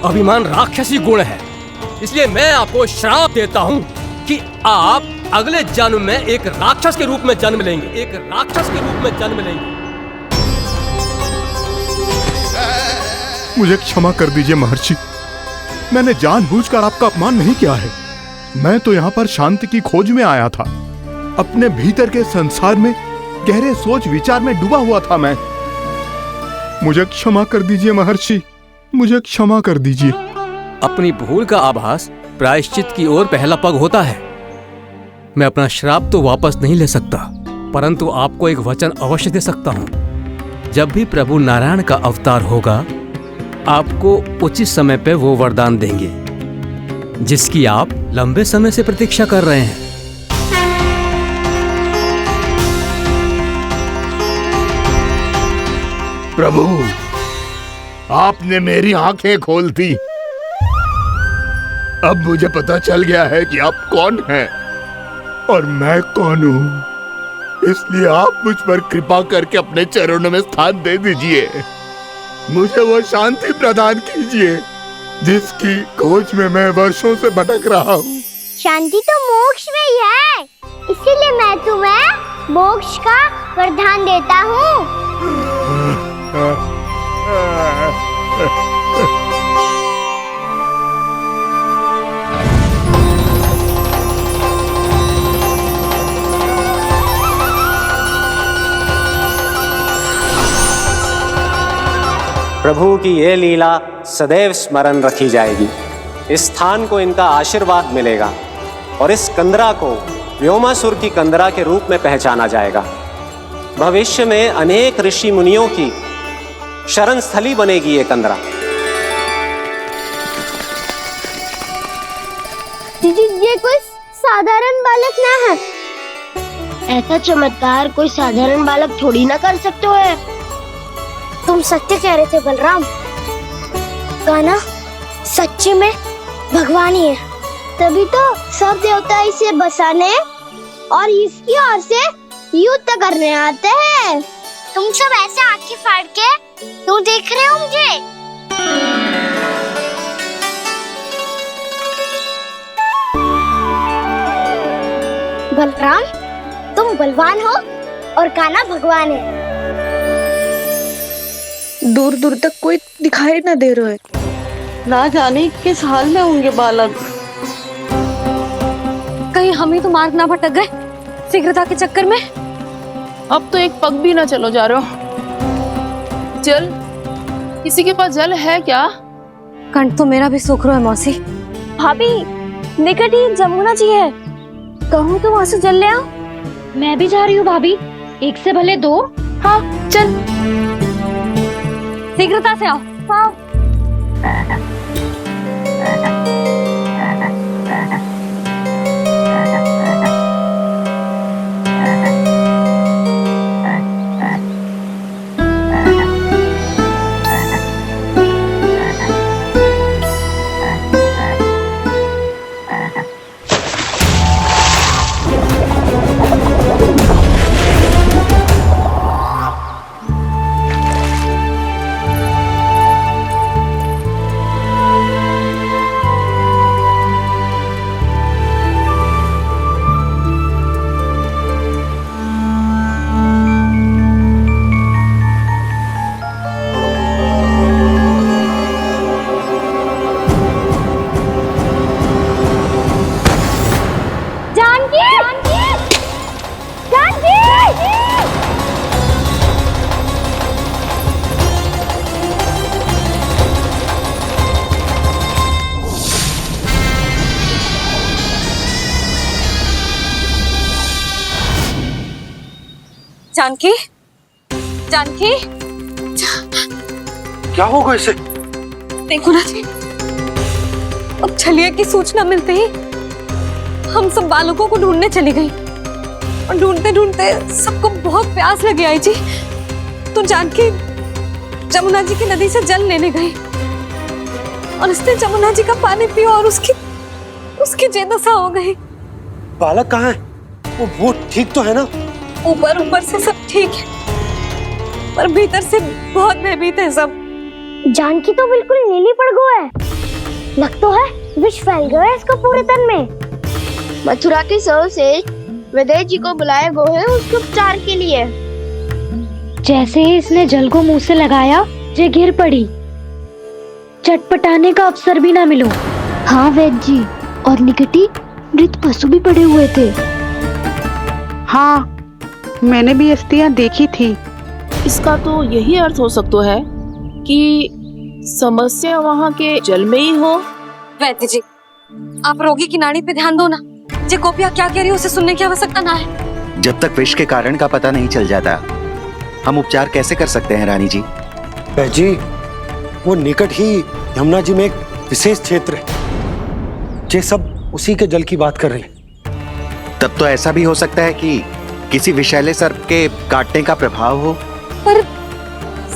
[SPEAKER 11] अभिमान राक्षसी गुण है। इसलिए मैं आपको श्राप देता हूँ कि आप अगले जन्म में एक राक्षस के रूप में जन्म लेंगे, एक राक्षस के रूप में जन्म लेंगे।
[SPEAKER 7] मुझे क्षमा कर दीजिए महर्षि, मैंने जानबूझकर आपका अपमान नहीं किया है। मैं तो यहाँ पर शांति की खोज में आया था। अपने भीतर के संसार में गहरे सोच विचार में डूबा हुआ था मैं। मुझे क्षमा कर दीजिए महर्षि, मुझे क्षमा कर दीजिए।
[SPEAKER 11] अपनी भूल का आभास प्रायश्चित की ओर पहला पग होता है। मैं अपना श्राप तो वापस नहीं ले सकता, परंतु आपको एक वचन अवश्य दे सकता हूँ। जब भी प्रभु नारायण का अवतार होगा, आपको उचित समय पे वो वरदान देंगे जिसकी आप लंबे समय से प्रतीक्षा कर रहे हैं।
[SPEAKER 7] प्रभु, आपने मेरी आंखें खोल दी। अब मुझे पता चल गया है कि आप कौन हैं और मैं कौन हूँ। इसलिए आप मुझ पर कृपा करके अपने चरणों में स्थान दे दीजिए। मुझे वो शांति प्रदान कीजिए जिसकी खोज में मैं वर्षों से भटक रहा हूँ।
[SPEAKER 5] शांति तो मोक्ष में ही है, इसीलिए मैं तुम्हें मोक्ष का वरदान देता हूँ।
[SPEAKER 2] प्रभु की ये लीला सदैव स्मरण रखी जाएगी। इस स्थान को इनका आशीर्वाद मिलेगा और इस कंदरा को व्योमासुर की कंदरा के रूप में पहचाना जाएगा। भविष्य में अनेक ऋषि मुनियों की शरण स्थली बनेगी ये कंदरा।
[SPEAKER 5] दीदी, ये कोई साधारण बालक ना है। ऐसा चमत्कार कोई साधारण बालक थोड़ी ना कर सकते हो। तुम सत्य कह रहे थे बलराम, गाना सच्ची में भगवान ही है। तभी तो सब देवता इसे बसाने और इसकी ओर से युद्ध करने आते हैं। तुम सब ऐसे आंखें फाड़ के क्यों देख रहे हो मुझे? बलराम, तुम बलवान हो और कान्हा भगवान है।
[SPEAKER 10] दूर दूर तक कोई दिखाई ना दे रहा है। ना जाने किस हाल में होंगे बालक।
[SPEAKER 9] कहीं हम ही तो मार्ग ना भटक गए शीघ्रता के चक्कर में।
[SPEAKER 12] अब तो एक पग भी ना चलो जा रहे हो। जल, किसी के पास जल है क्या?
[SPEAKER 9] कंठ तो मेरा भी सूख रहा है मौसी।
[SPEAKER 3] भाभी, निकट ही जमुना जी है, कहूँ तो वहाँ से जल ले आओ। मैं भी जा रही हूँ भाभी, एक से भले दो।
[SPEAKER 12] हाँ चल,
[SPEAKER 9] शीघ्रता से आओ।
[SPEAKER 3] हाँ।
[SPEAKER 9] जानकी, जानकी,
[SPEAKER 13] क्या होगा इसे?
[SPEAKER 9] देखो ना जी, अब छलिया की सूचना मिलते ही हम सब बालकों को ढूंढने चली गई और ढूंढते ढूंढते सबको बहुत प्यास लगी आई जी। तो जानकी जमुना जी की नदी से जल लेने गई और उसने जमुना जी का पानी पिया और उसकी जेदशा हो गई।
[SPEAKER 13] बालक कहाँ है? वो ठीक तो है ना?
[SPEAKER 9] ऊपर से सब ठीक है, पर भीतर से बहुत भयभीत है सब।
[SPEAKER 4] जानकी तो बिल्कुल नीली पड़ गई है। लग तो है विष फैल गया है इसका पूरे तन में।
[SPEAKER 10] मथुरा के सर्वश्रेष्ठ विदेह जी को बुलाए गए हैं उसके उपचार के लिए।
[SPEAKER 3] जैसे ही इसने जल को मुंह से लगाया, जे गिर पड़ी। चटपटाने का अवसर भी ना मिलो। हाँ वैद्य जी, और निकटी मृत पशु भी पड़े हुए थे।
[SPEAKER 10] हाँ, मैंने भी अस्थियां देखी थी। इसका तो यही अर्थ हो सकता है कि समस्या वहाँ के जल में ही हो।
[SPEAKER 9] वैद्य जी, आप रोगी की नाड़ी पे ध्यान दो ना। जे गोपिया क्या कह रही है उसे सुनने की आवश्यकता ना है।
[SPEAKER 14] जब तक विष के कारण का पता नहीं चल जाता, हम उपचार कैसे कर सकते हैं रानी जी?
[SPEAKER 13] जी, वो निकट ही यमुना जी में एक विशेष क्षेत्र है। ये सब उसी के जल की बात कर रहे हैं।
[SPEAKER 14] तब तो ऐसा भी हो सकता है कि किसी विषैले सर्प के काटने का प्रभाव हो।
[SPEAKER 9] पर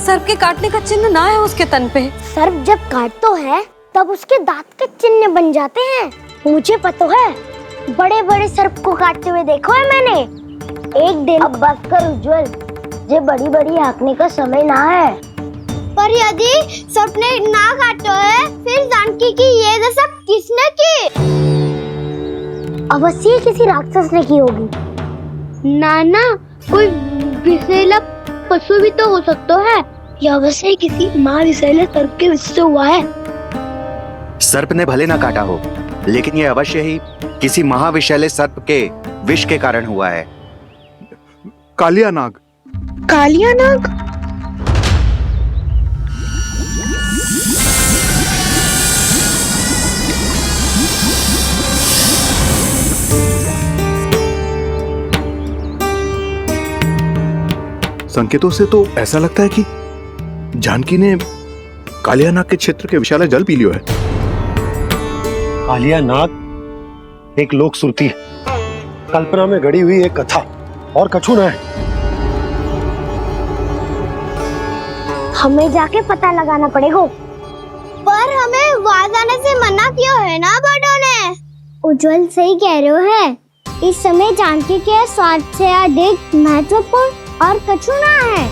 [SPEAKER 9] सर्प के काटने का चिन्ह ना है उसके तन पे।
[SPEAKER 4] सर्प जब काटता है तब उसके दांत के चिन्ह बन जाते हैं। मुझे पता है, बड़े बड़े सर्प को काटते हुए देखो है मैंने। एक दिन अब बस कर उज्जवल, ये बड़ी बड़ी हाँकने का समय ना है। पर यदि सर्प ने ना काटा है, फिर जानकी की ये दशा किसने की? अवश्य किसी राक्षस ने की होगी। नाना, कोई विषैला पशु भी तो हो सकता है। यह अवश्य किसी महाविषैले सर्प के विष से हुआ है।
[SPEAKER 14] सर्प ने भले ना काटा हो, लेकिन यह अवश्य ही किसी महाविषैले सर्प के विष के कारण हुआ है।
[SPEAKER 7] कालिया नाग।
[SPEAKER 10] कालिया नाग?
[SPEAKER 7] संकेतों से तो ऐसा लगता है कि जानकी ने कालिया नाग के क्षेत्र के विशाल जल पी लियो है।
[SPEAKER 13] कालिया नाग एक लोक श्रुति है, कल्पना में गढ़ी हुई एक कथा, और कछु ना है।
[SPEAKER 4] हमें जाके पता लगाना पड़ेगा। पर हमें वहां जाने से मना किया है ना बड़ों ने। उज्जवल सही कह रहे हो है। इस समय जानकी के स्वार्थ से अधिक महत्वपूर्ण और कछु ना है।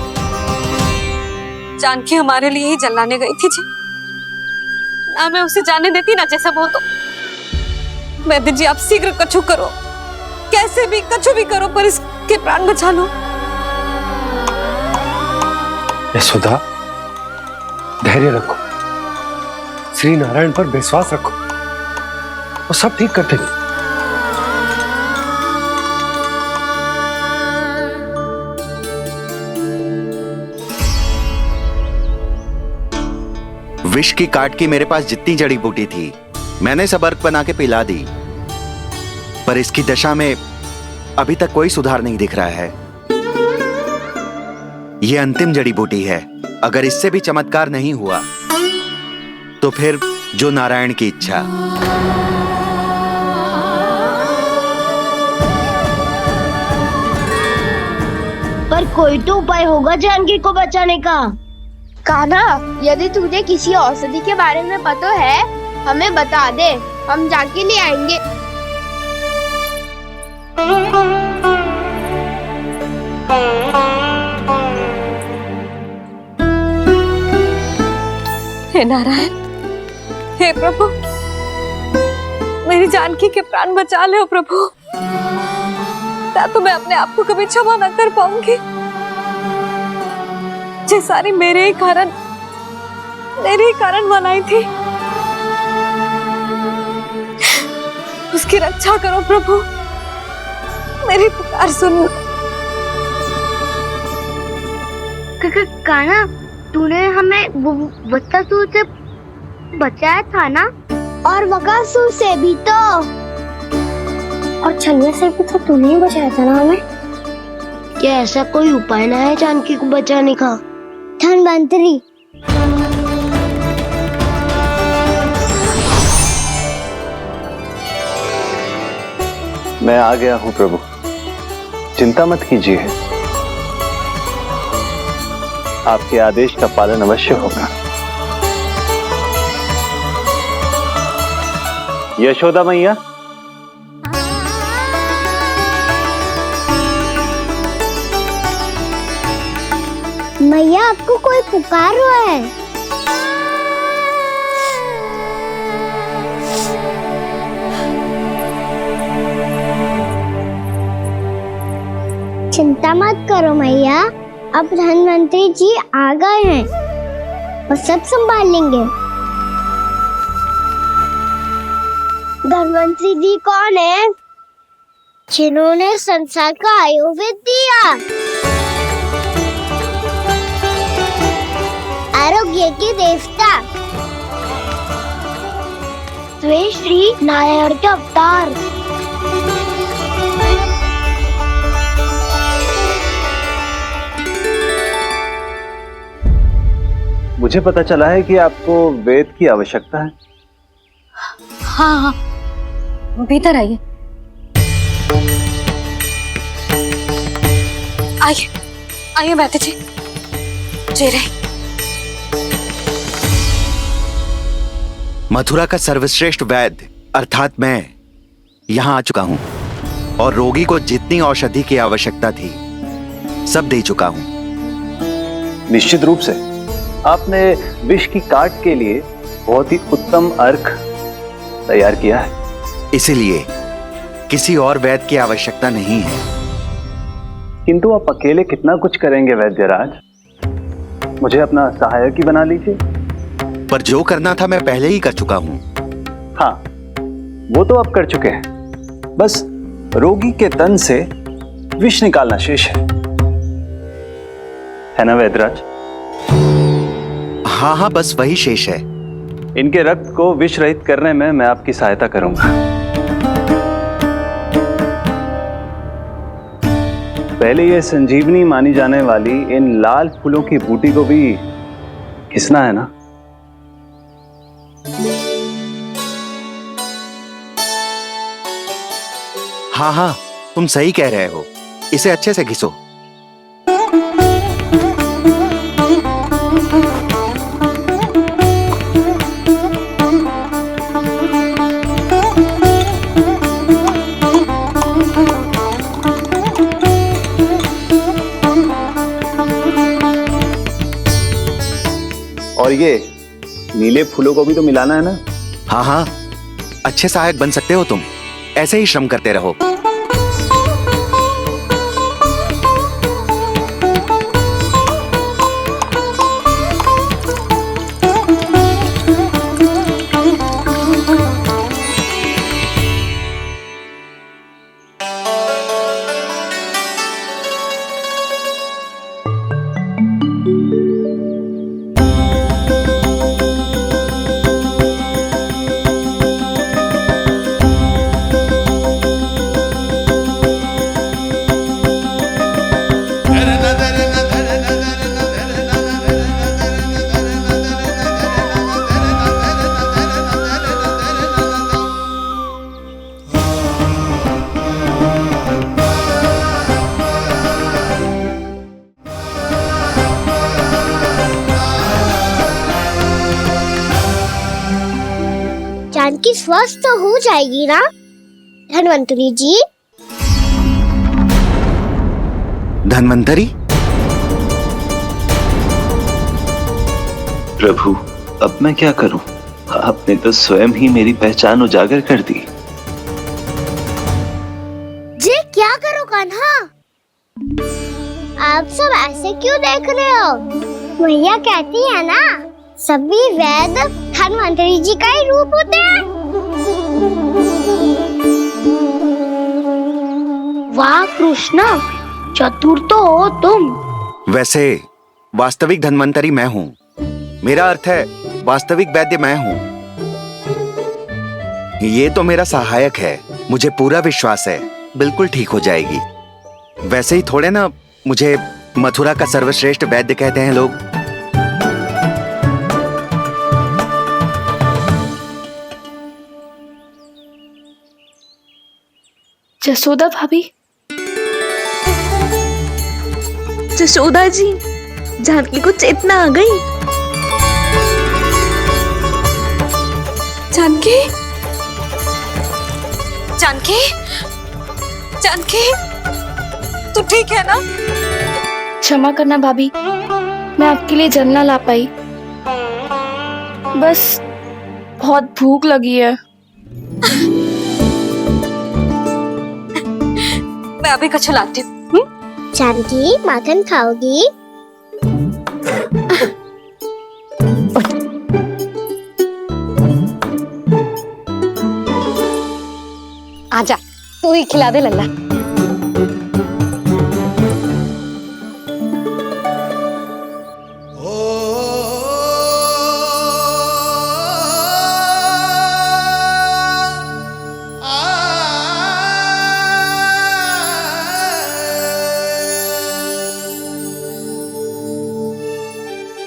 [SPEAKER 9] जानकी हमारे लिए ही जलाने गई थी जी। ना मैं उसे जाने देती ना जैसा वो तो। वैद्य जी, आप शीघ्र कछु करो, कैसे भी कछु भी करो, पर इसके प्राण बचा लो।
[SPEAKER 13] यशोदा, धैर्य रखो, श्री नारायण पर विश्वास रखो, वो सब ठीक कर देंगे।
[SPEAKER 14] विष की काट की मेरे पास जितनी जड़ी बूटी थी, मैंने सब अर्क बना के पिला दी, पर इसकी दशा में अभी तक कोई सुधार नहीं दिख रहा है। यह अंतिम जड़ी बूटी है। अगर इससे भी चमत्कार नहीं हुआ, तो फिर जो नारायण की इच्छा।
[SPEAKER 4] पर कोई तो उपाय होगा जानकी को बचाने का।
[SPEAKER 10] कान्हा, यदि तुझे किसी औषधि के बारे में पता है, हमें बता दे, हम जाके ले आएंगे।
[SPEAKER 9] हे नारायण, हे प्रभु, मेरी जानकी के प्राण बचा ले प्रभु। या तो मैं अपने आप को कभी क्षमा न कर पाऊंगी। ये सारी मेरे ही कारण बनाई थी। उसकी रक्षा करो प्रभु, मेरी पुकार सुनो।
[SPEAKER 4] कान्हा, तूने हमें वत्सासुर से बचाया था ना? और बकासुर से भी तो। और छलिया से भी तो तूने ही बचाया था ना हमें।
[SPEAKER 3] क्या ऐसा कोई उपाय ना है जानकी को बचाने का?
[SPEAKER 4] धनवंतरी,
[SPEAKER 6] मैं आ गया हूं प्रभु, चिंता मत कीजिए, आपके आदेश का पालन अवश्य होगा। यशोदा मैया,
[SPEAKER 4] मैया आपको कोई पुकार रहा है। चिंता मत करो मैया, अब धनवंतरी जी आ गए हैं और सब संभाल लेंगे। धनवंतरी जी कौन है? जिन्होंने संसार का आयुर्वेद दिया, आरोग्य के देवता,
[SPEAKER 3] वे श्री नारायण के अवतार।
[SPEAKER 6] मुझे पता चला है कि आपको वेद की आवश्यकता है।
[SPEAKER 9] हाँ हाँ, भीतर आइए। आइए आइए बैठे जी। जी रहे।
[SPEAKER 14] मथुरा का सर्वश्रेष्ठ वैद्य अर्थात मैं यहाँ आ चुका हूँ और रोगी को जितनी औषधि की आवश्यकता थी सब दे चुका हूँ।
[SPEAKER 6] निश्चित रूप से आपने विष की काट के लिए बहुत ही उत्तम अर्क तैयार किया है,
[SPEAKER 14] इसीलिए किसी और वैद्य की आवश्यकता नहीं है।
[SPEAKER 6] किंतु आप अकेले कितना कुछ करेंगे वैद्यराज, मुझे अपना सहायक ही बना लीजिए।
[SPEAKER 14] पर जो करना था मैं पहले ही कर चुका हूं।
[SPEAKER 6] हाँ, वो तो आप कर चुके हैं, बस रोगी के तन से विष निकालना शेष है ना वैद्यराज?
[SPEAKER 14] हाँ हाँ, बस वही शेष है।
[SPEAKER 6] इनके रक्त को विष रहित करने में मैं आपकी सहायता करूंगा। पहले ये संजीवनी मानी जाने वाली इन लाल फूलों की बूटी को भी घिसना है ना?
[SPEAKER 14] हाँ हाँ, तुम सही कह रहे हो, इसे अच्छे से घिसो।
[SPEAKER 6] और ये नीले फूलों को भी तो मिलाना है ना?
[SPEAKER 14] हाँ हाँ, अच्छे सहायक बन सकते हो तुम, ऐसे ही श्रम करते रहो।
[SPEAKER 4] जानकी स्वस्थ हो जाएगी ना धनवंतरी जी?
[SPEAKER 14] धनवंतरी?
[SPEAKER 15] प्रभु, अब मैं क्या करूं? आपने तो स्वयं ही मेरी पहचान उजागर कर दी।
[SPEAKER 4] जी क्या करो कान्हा? आप सब ऐसे क्यों देख रहे हो? मैया कहती है ना, सभी वैद्य धनवंतरी जी का ही रूप होते हैं।
[SPEAKER 3] वाह कृष्णा, चतुर तो हो तुम।
[SPEAKER 14] वैसे वास्तविक धनवंतरी मैं हूँ, मेरा अर्थ है वास्तविक वैद्य मैं हूँ। ये तो मेरा सहायक है, मुझे पूरा विश्वास है बिल्कुल ठीक हो जाएगी। वैसे ही थोड़े ना मुझे मथुरा का सर्वश्रेष्ठ वैद्य कहते हैं लोग।
[SPEAKER 12] जसोदा भाभी।
[SPEAKER 1] जसोदा जी, जानकी को चेतना आ गई। जानकी, जानकी, जानकी, तू ठीक है ना?
[SPEAKER 12] क्षमा करना भाभी, मैं आपके लिए जल ना ला पाई। बस बहुत भूख लगी है।
[SPEAKER 9] मैं अभी कुछ लाती हूँ।
[SPEAKER 5] जानकी, माखन खाओगी?
[SPEAKER 9] आजा, तू ही खिला दे लल्ला।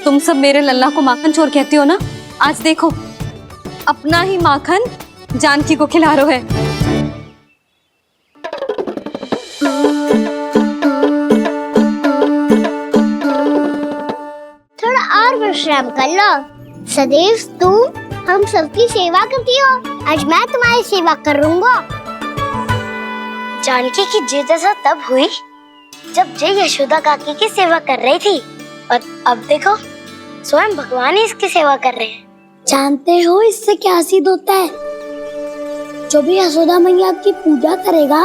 [SPEAKER 9] तुम सब मेरे लल्ला को माखन चोर कहती हो ना? आज देखो, अपना ही माखन जानकी को खिला रहे है।
[SPEAKER 5] थोड़ा और विश्राम कर लो। सदैव तुम हम सबकी सेवा करती हो, आज मैं तुम्हारी सेवा करूंगा।
[SPEAKER 3] जानकी की जिज्ञासा तब हुई जब जय यशोदा काकी की सेवा कर रही थी, और अब देखो स्वयं भगवान ही इसकी सेवा कर रहे हैं।
[SPEAKER 4] जानते हो इससे क्या सिद्ध होता है? जो भी यशोदा मैया की पूजा करेगा,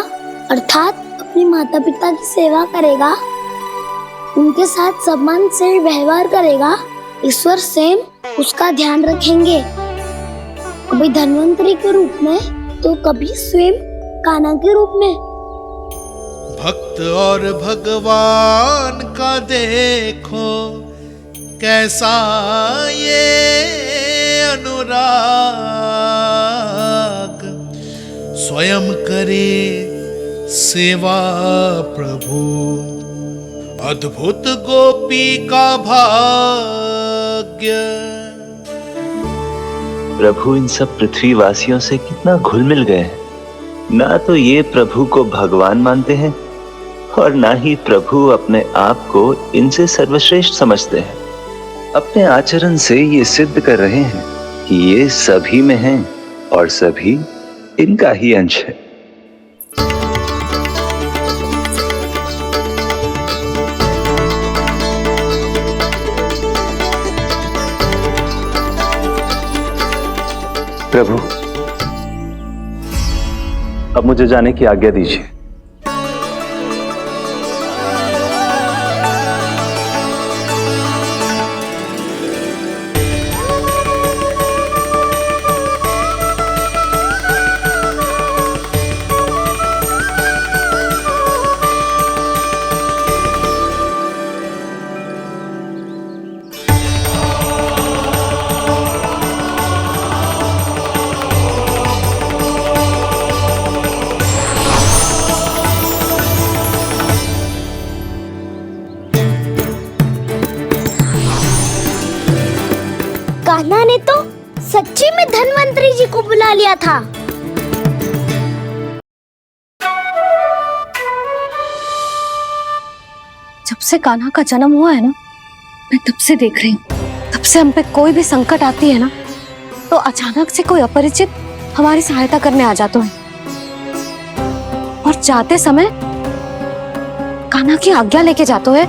[SPEAKER 4] अर्थात अपने माता पिता की सेवा करेगा, उनके साथ सम्मान से व्यवहार करेगा, ईश्वर स्वयं उसका ध्यान रखेंगे। कभी धन्वंतरी के रूप में तो कभी स्वयं कान्हा के रूप में।
[SPEAKER 16] भक्त और भगवान का देखो कैसा ये अनुराग, स्वयं करे सेवा प्रभु, अद्भुत गोपी का भाग्य।
[SPEAKER 15] प्रभु इन सब पृथ्वीवासियों से कितना घुल मिल गए हैं। ना तो ये प्रभु को भगवान मानते हैं और ना ही प्रभु अपने आप को इनसे सर्वश्रेष्ठ समझते हैं। अपने आचरण से ये सिद्ध कर रहे हैं कि ये सभी में हैं और सभी इनका ही अंश है।
[SPEAKER 6] प्रभु, अब मुझे जाने की आज्ञा दीजिए।
[SPEAKER 4] कान्हा ने तो सच्ची में धन्वंतरी जी को बुला लिया था।
[SPEAKER 9] जब से कान्हा का जन्म हुआ है ना, मैं तब से देख रही हूँ, तब से हम पे कोई भी संकट आती है ना, तो अचानक से कोई अपरिचित हमारी सहायता करने आ जाते हैं, और जाते समय कान्हा की आज्ञा लेके जाते हैं,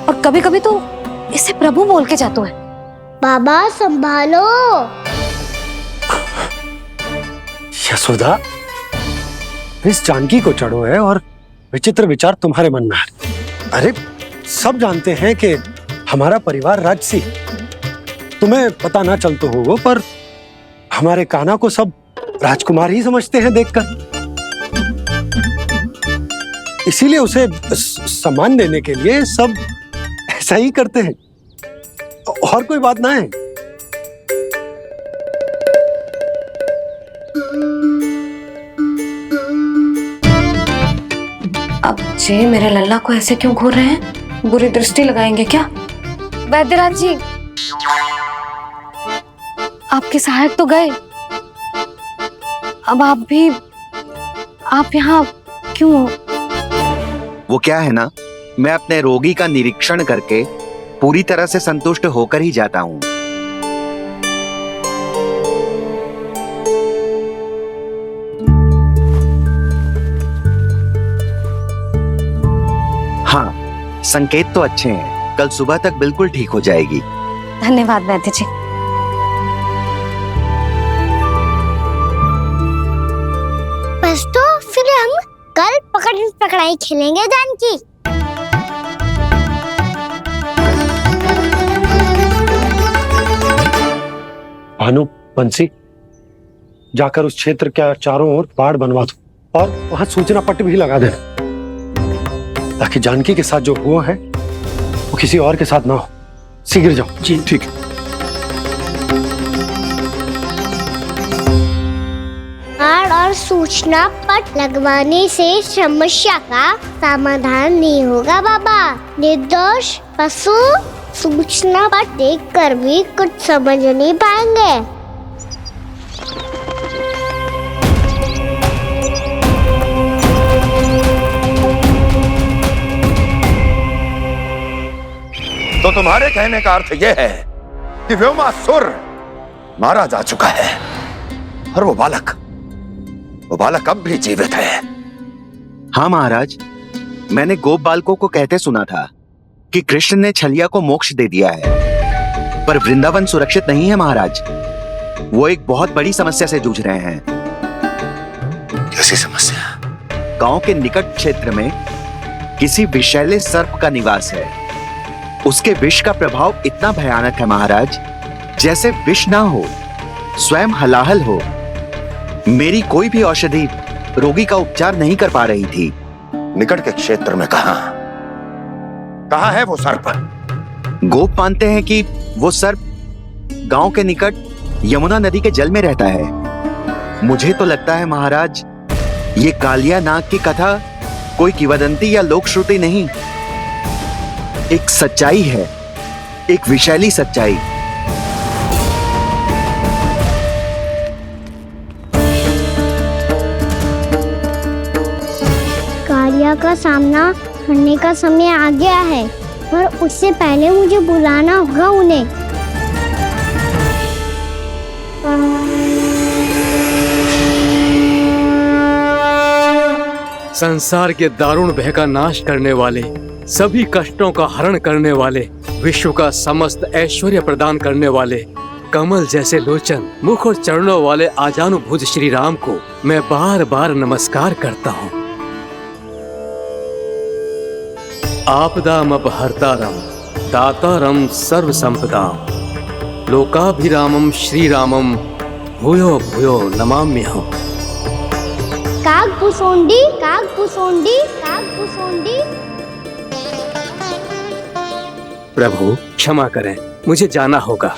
[SPEAKER 9] और कभी कभी तो इसे प्रभु बोल के जाते हैं।
[SPEAKER 5] बाबा संभालो।
[SPEAKER 13] यशोदा, इस जानकी को चढ़ो है और विचित्र विचार तुम्हारे मन में है। अरे सब जानते हैं कि हमारा परिवार राजसी, तुम्हें पता ना चलता हो वो, पर हमारे कान्हा को सब राजकुमार ही समझते हैं देखकर। इसीलिए उसे सम्मान देने के लिए सब ऐसा ही करते हैं, और कोई बात ना है।
[SPEAKER 9] अब जे मेरे लल्ला को ऐसे क्यों घूर रहे हैं? बुरी दृष्टि लगाएंगे क्या? वैद्यराज जी, आपके सहायक तो गए, अब आप यहाँ क्यों?
[SPEAKER 14] वो क्या है ना, मैं अपने रोगी का निरीक्षण करके पूरी तरह से संतुष्ट होकर ही जाता हूँ। हाँ, संकेत तो अच्छे हैं, कल सुबह तक बिल्कुल ठीक हो जाएगी।
[SPEAKER 9] धन्यवाद वैद्य जी।
[SPEAKER 5] बस तो फिर हम कल पकड़न पकड़ाई खेलेंगे जानकी।
[SPEAKER 13] भानु, बंसी, जाकर उस क्षेत्र के चारों ओर बाड़ बनवा दो और वहां सूचना पट्ट भी लगा देना, ताकि जानकी के साथ जो हुआ है वो किसी और के साथ ना हो। शीघ्र जाओ।
[SPEAKER 8] जी ठीक है।
[SPEAKER 5] बाड़ और सूचना पट लगवाने से समस्या का समाधान नहीं होगा बाबा। निर्दोष पशु सूचना पट देखकर भी कुछ समझ नहीं पाएंगे।
[SPEAKER 17] तो तुम्हारे कहने का अर्थ यह है कि व्योमासुर मारा जा चुका है और वो बालक अब भी जीवित है।
[SPEAKER 14] हाँ महाराज, मैंने गोप बालकों को कहते सुना था कि कृष्ण ने छलिया को मोक्ष दे दिया है, पर वृंदावन सुरक्षित नहीं है महाराज। वो एक बहुत बड़ी समस्या से जूझ रहे हैं।
[SPEAKER 17] कैसी समस्या?
[SPEAKER 14] गांव के निकट क्षेत्र में किसी विषैले सर्प का निवास है। उसके विष का प्रभाव इतना भयानक है महाराज, जैसे विष ना हो, स्वयं हलाहल हो। मेरी कोई भी औषधि रोगी का उपचार नहीं कर पा रही थी।
[SPEAKER 17] निकट के क्षेत्र में कहाँ है वो सर्प?
[SPEAKER 14] गोप मानते हैं कि वो सर्प गांव के निकट यमुना नदी के जल में रहता है। मुझे तो लगता है महाराज, ये कालिया नाग की कथा कोई किंवदंती या लोक श्रुति नहीं, एक सच्चाई है, एक विषैली सच्चाई।
[SPEAKER 5] कालिया का सामना करने का समय आ गया है, पर उससे पहले मुझे बुलाना होगा उन्हें।
[SPEAKER 11] संसार के दारुण भय का नाश करने वाले, सभी कष्टों का हरण करने वाले, विश्व का समस्त ऐश्वर्य प्रदान करने वाले, कमल जैसे लोचन, मुख और चरणों वाले आजानुभुज श्री राम को मैं बार बार नमस्कार करता हूँ। आपदामपहर्तारं दातारं सर्व संपदां लोकाभिरामं श्री रामं भूयो भूयो नमाम्यहम्।
[SPEAKER 5] कागभूषोंडी कागभूषोंडी कागभूषोंडी।
[SPEAKER 11] प्रभु क्षमा करें, मुझे जाना होगा।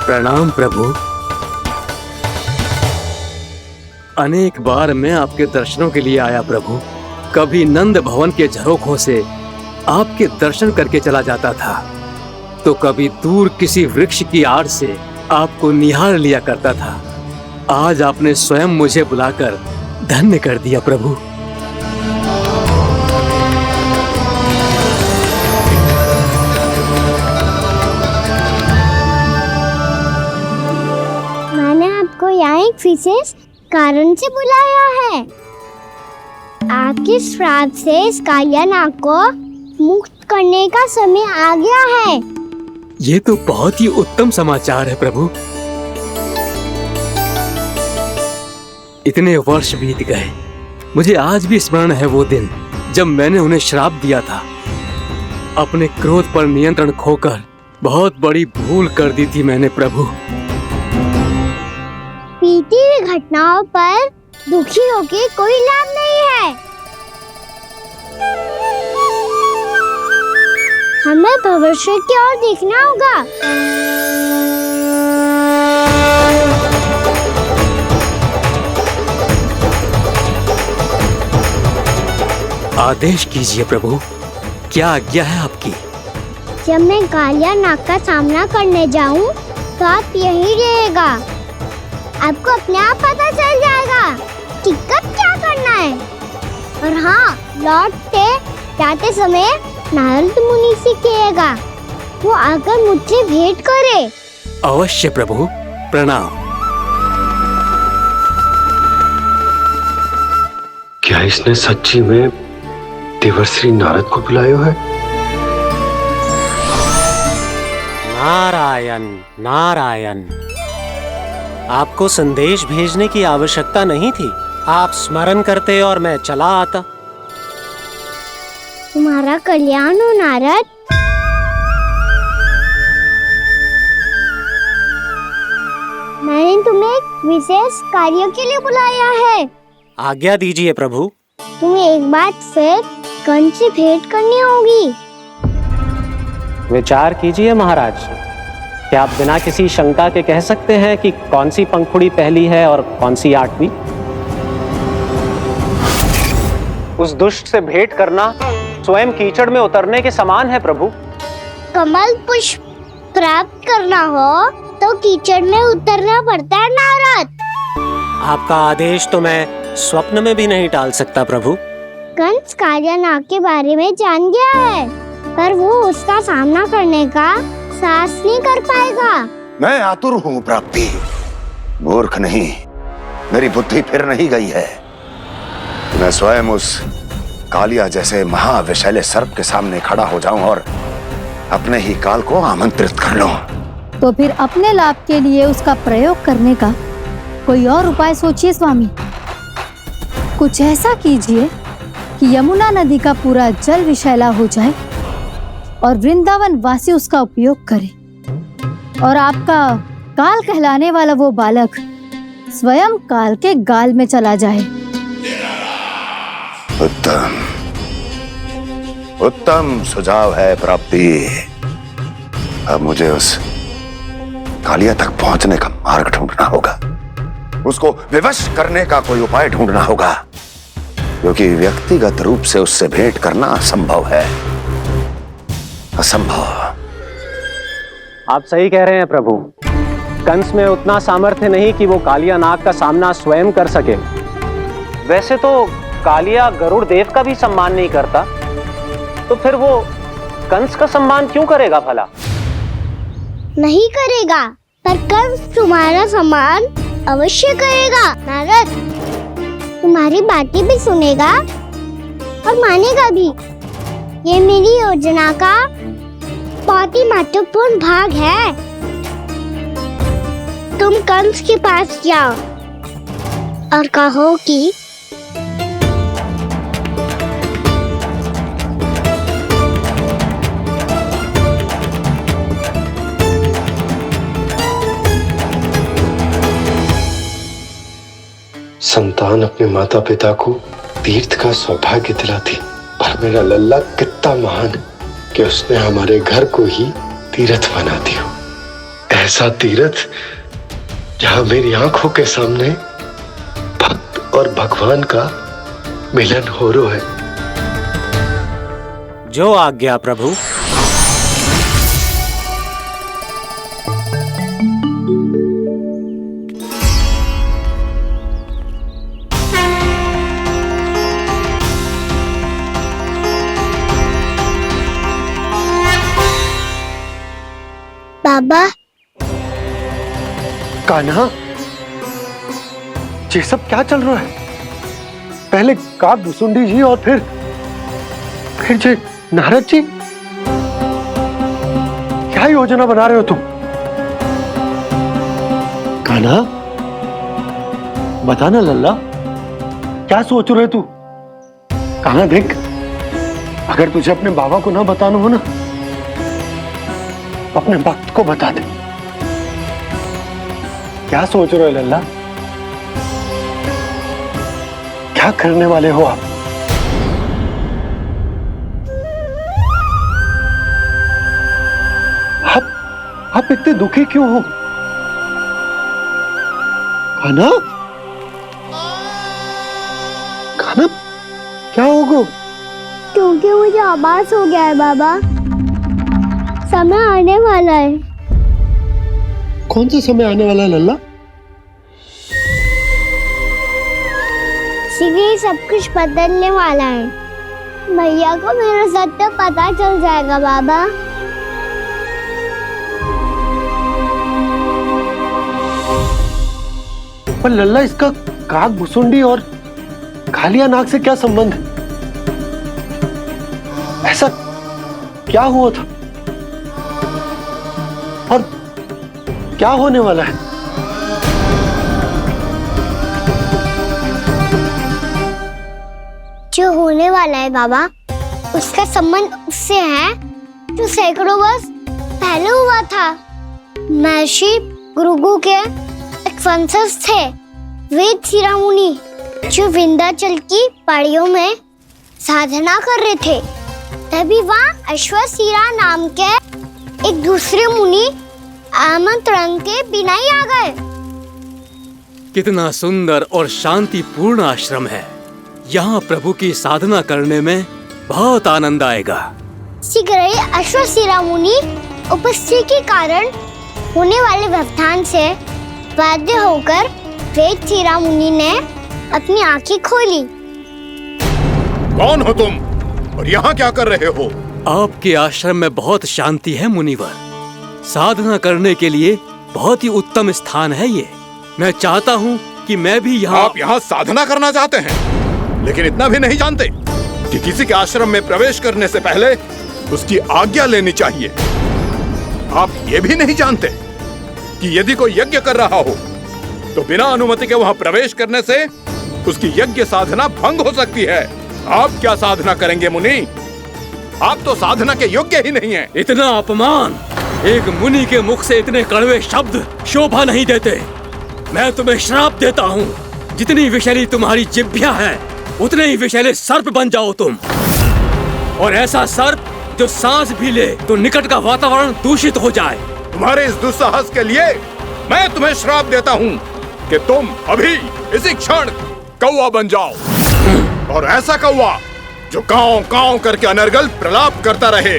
[SPEAKER 11] प्रणाम प्रभु। अनेक बार मैं आपके दर्शनों के लिए आया प्रभु। कभी नंद भवन के झरोखों से आपके दर्शन करके चला जाता था, तो कभी दूर किसी वृक्ष की आड़ से आपको निहार लिया करता था। आज आपने स्वयं मुझे बुलाकर धन्य कर दिया प्रभु।
[SPEAKER 5] मैंने आपको यहाँ एक विशेष कारण से बुलाया है। आपके श्राप से इस कालिया नाग को मुक्त करने का समय आ गया है।
[SPEAKER 11] ये तो बहुत ही उत्तम समाचार है प्रभु। इतने वर्ष बीत गए, मुझे आज भी स्मरण है वो दिन जब मैंने उन्हें श्राप दिया था। अपने क्रोध पर नियंत्रण खोकर बहुत बड़ी भूल कर दी थी मैंने प्रभु।
[SPEAKER 5] बीती हुई घटनाओं पर दुखी होके कोई लाभ नहीं है। हमें
[SPEAKER 4] अवश्य की ओर देखना होगा।
[SPEAKER 11] आदेश कीजिए प्रभु, क्या आज्ञा है आपकी?
[SPEAKER 4] जब मैं कालिया नाग का सामना करने जाऊं, तो आप यहीं रहेगा। आपको अपने आप पता चल जाएगा कि कब क्या करना है। और हाँ, लौटते जाते समय नारद मुनि से कहिएगा, वो आकर मुझसे भेंट करे।
[SPEAKER 11] अवश्य प्रभु, प्रणाम।
[SPEAKER 13] क्या इसने सच्ची में देवर्षि नारद को बुलाया है?
[SPEAKER 2] नारायण नारायण, आपको संदेश भेजने की आवश्यकता नहीं थी। आप स्मरण करते और मैं चला आता।
[SPEAKER 4] तुम्हारा कल्याण हो नारद। मैंने तुम्हें एक विशेष कार्य के लिए बुलाया है।
[SPEAKER 2] आज्ञा दीजिए प्रभु।
[SPEAKER 4] तुम्हें एक बार फिर कंस से भेंट करनी होगी।
[SPEAKER 2] विचार कीजिए महाराज, क्या आप बिना किसी शंका के कह सकते हैं कि कौन सी पंखुड़ी पहली है और कौन सी आठवीं? उस दुष्ट से भेंट करना स्वयं कीचड़ में उतरने के समान है प्रभु।
[SPEAKER 4] कमल पुष्प प्राप्त करना हो तो कीचड़ में उतरना पड़ता है नारद।
[SPEAKER 2] आपका आदेश तो मैं स्वप्न में भी नहीं टाल सकता प्रभु।
[SPEAKER 4] कंस कालिया नाग के बारे में जान गया है, पर वो उसका सामना करने का साहस नहीं कर पाएगा।
[SPEAKER 17] मैं आतुर हूँ प्राप्ति, मूर्ख नहीं। मेरी बुद्धि फिर नहीं गई है। मैं स्वयं उस कालिया जैसे महाविषैले सर्प के सामने खड़ा हो जाऊं और अपने ही काल को आमंत्रित कर लूं।
[SPEAKER 18] तो फिर अपने लाभ के लिए उसका प्रयोग करने का कोई और उपाय सोचिए स्वामी। कुछ ऐसा कीजिए कि यमुना नदी का पूरा जल विषैला हो जाए और वृंदावन वासी उसका उपयोग करे, और आपका काल कहलाने वाला वो बालक स्वयं काल के गाल में चला जाए।
[SPEAKER 17] उत्तम उत्तम सुझाव है प्राप्ति। अब मुझे उस कालिया तक पहुंचने का मार्ग ढूंढना होगा। उसको विवश करने का कोई उपाय ढूंढना होगा, क्योंकि व्यक्तिगत रूप से उससे भेंट करना असंभव है। असंभव।
[SPEAKER 2] आप सही कह रहे हैं प्रभु। कंस में उतना सामर्थ्य नहीं कि वो कालिया नाग का सामना स्वयं कर सके। वैसे तो कालिया गरुड़ देव का भी सम्मान नहीं करता, तो फिर वो कंस का सम्मान क्यों करेगा भला?
[SPEAKER 4] नहीं करेगा, पर कंस तुम्हारा सम्मान अवश्य करेगा नारद। तुम्हारी बातें भी सुनेगा और मानेगा भी। ये मेरी योजना का बहुत ही महत्वपूर्ण भाग है। तुम कंस के पास जाओ और कहो कि
[SPEAKER 13] संतान अपने माता पिता को तीर्थ का सौभाग्य दिलाती, और मेरा लल्ला कितना महान कि उसने हमारे घर को ही तीर्थ बना दिया। ऐसा तीर्थ जहां मेरी आंखों के सामने भक्त और भगवान का मिलन हो रहा है।
[SPEAKER 2] जो आज्ञा प्रभु।
[SPEAKER 4] बाबा,
[SPEAKER 13] कान्हा, ये सब क्या चल रहा है? पहले काक भुसुंडी जी और फिर जी नारद जी। क्या योजना बना रहे हो तुम? कान्हा, बताना लल्ला, क्या सोच रहे तू? कान्हा देख, अगर तुझे अपने बाबा को ना बताना हो ना, अपने भक्त को बता दे। क्या सोच रहे हो लल्ला? क्या करने वाले हो आप? आप इतने दुखी क्यों हो? खाना खाना क्या होगा?
[SPEAKER 4] क्योंकि मुझे आभास हो गया है बाबा, समय आने वाला है।
[SPEAKER 13] कौन सा समय आने वाला है लल्ला?
[SPEAKER 4] शीघ्र ही सब कुछ बदलने वाला है। भैया को मेरा सत्य पता चल जाएगा बाबा।
[SPEAKER 13] पर लल्ला, इसका काक भुसुंडी और कालिया नाग से क्या संबंध है? ऐसा क्या हुआ था और क्या होने वाला है?
[SPEAKER 4] जो होने वाला है बाबा, उसका संबंध उससे है जो सैकड़ों वर्ष पहले हुआ था। महर्षि भृगु के एक वंशज थे वेद शिरोमणि, जो विंध्याचल की पहाड़ियों में साधना कर रहे थे। तभी वहाँ अश्वशिरा नाम के एक दूसरे मुनि आमंत्रण के बिना ही आ गए।
[SPEAKER 11] कितना सुंदर और शांतिपूर्ण आश्रम है। यहाँ प्रभु की साधना करने में बहुत आनंद आएगा।
[SPEAKER 4] शीघ्र ही अश्वशिरा मुनि उपस्थिति के कारण होने वाले व्यवधान से बाध्य होकर वेद शिरोमणि ने अपनी आंखें खोली।
[SPEAKER 7] कौन हो तुम और यहाँ क्या कर रहे हो?
[SPEAKER 11] आपके आश्रम में बहुत शांति है मुनिवर। साधना करने के लिए बहुत ही उत्तम स्थान है ये। मैं चाहता हूँ कि मैं भी यहाँ।
[SPEAKER 7] आप यहाँ साधना करना चाहते हैं, लेकिन इतना भी नहीं जानते कि किसी के आश्रम में प्रवेश करने से पहले उसकी आज्ञा लेनी चाहिए। आप ये भी नहीं जानते कि यदि कोई यज्ञ कर रहा हो तो बिना अनुमति के वहाँ प्रवेश करने से उसकी यज्ञ साधना भंग हो सकती है। आप क्या साधना करेंगे मुनि? आप तो साधना के योग्य ही नहीं हैं।
[SPEAKER 11] इतना अपमान! एक मुनि के मुख से इतने कड़वे शब्द शोभा नहीं देते। मैं तुम्हें श्राप देता हूँ, जितनी विषैली तुम्हारी जिह्वा है उतने ही विषैले सर्प बन जाओ तुम। और ऐसा सर्प जो सांस भी ले तो निकट का वातावरण दूषित हो जाए।
[SPEAKER 7] तुम्हारे इस दुस्साहस के लिए मैं तुम्हें श्राप देता हूँ कि तुम अभी इसी क्षण कौवा बन जाओ, और ऐसा कौवा जो कांव कांव करके अनर्गल प्रलाप करता रहे।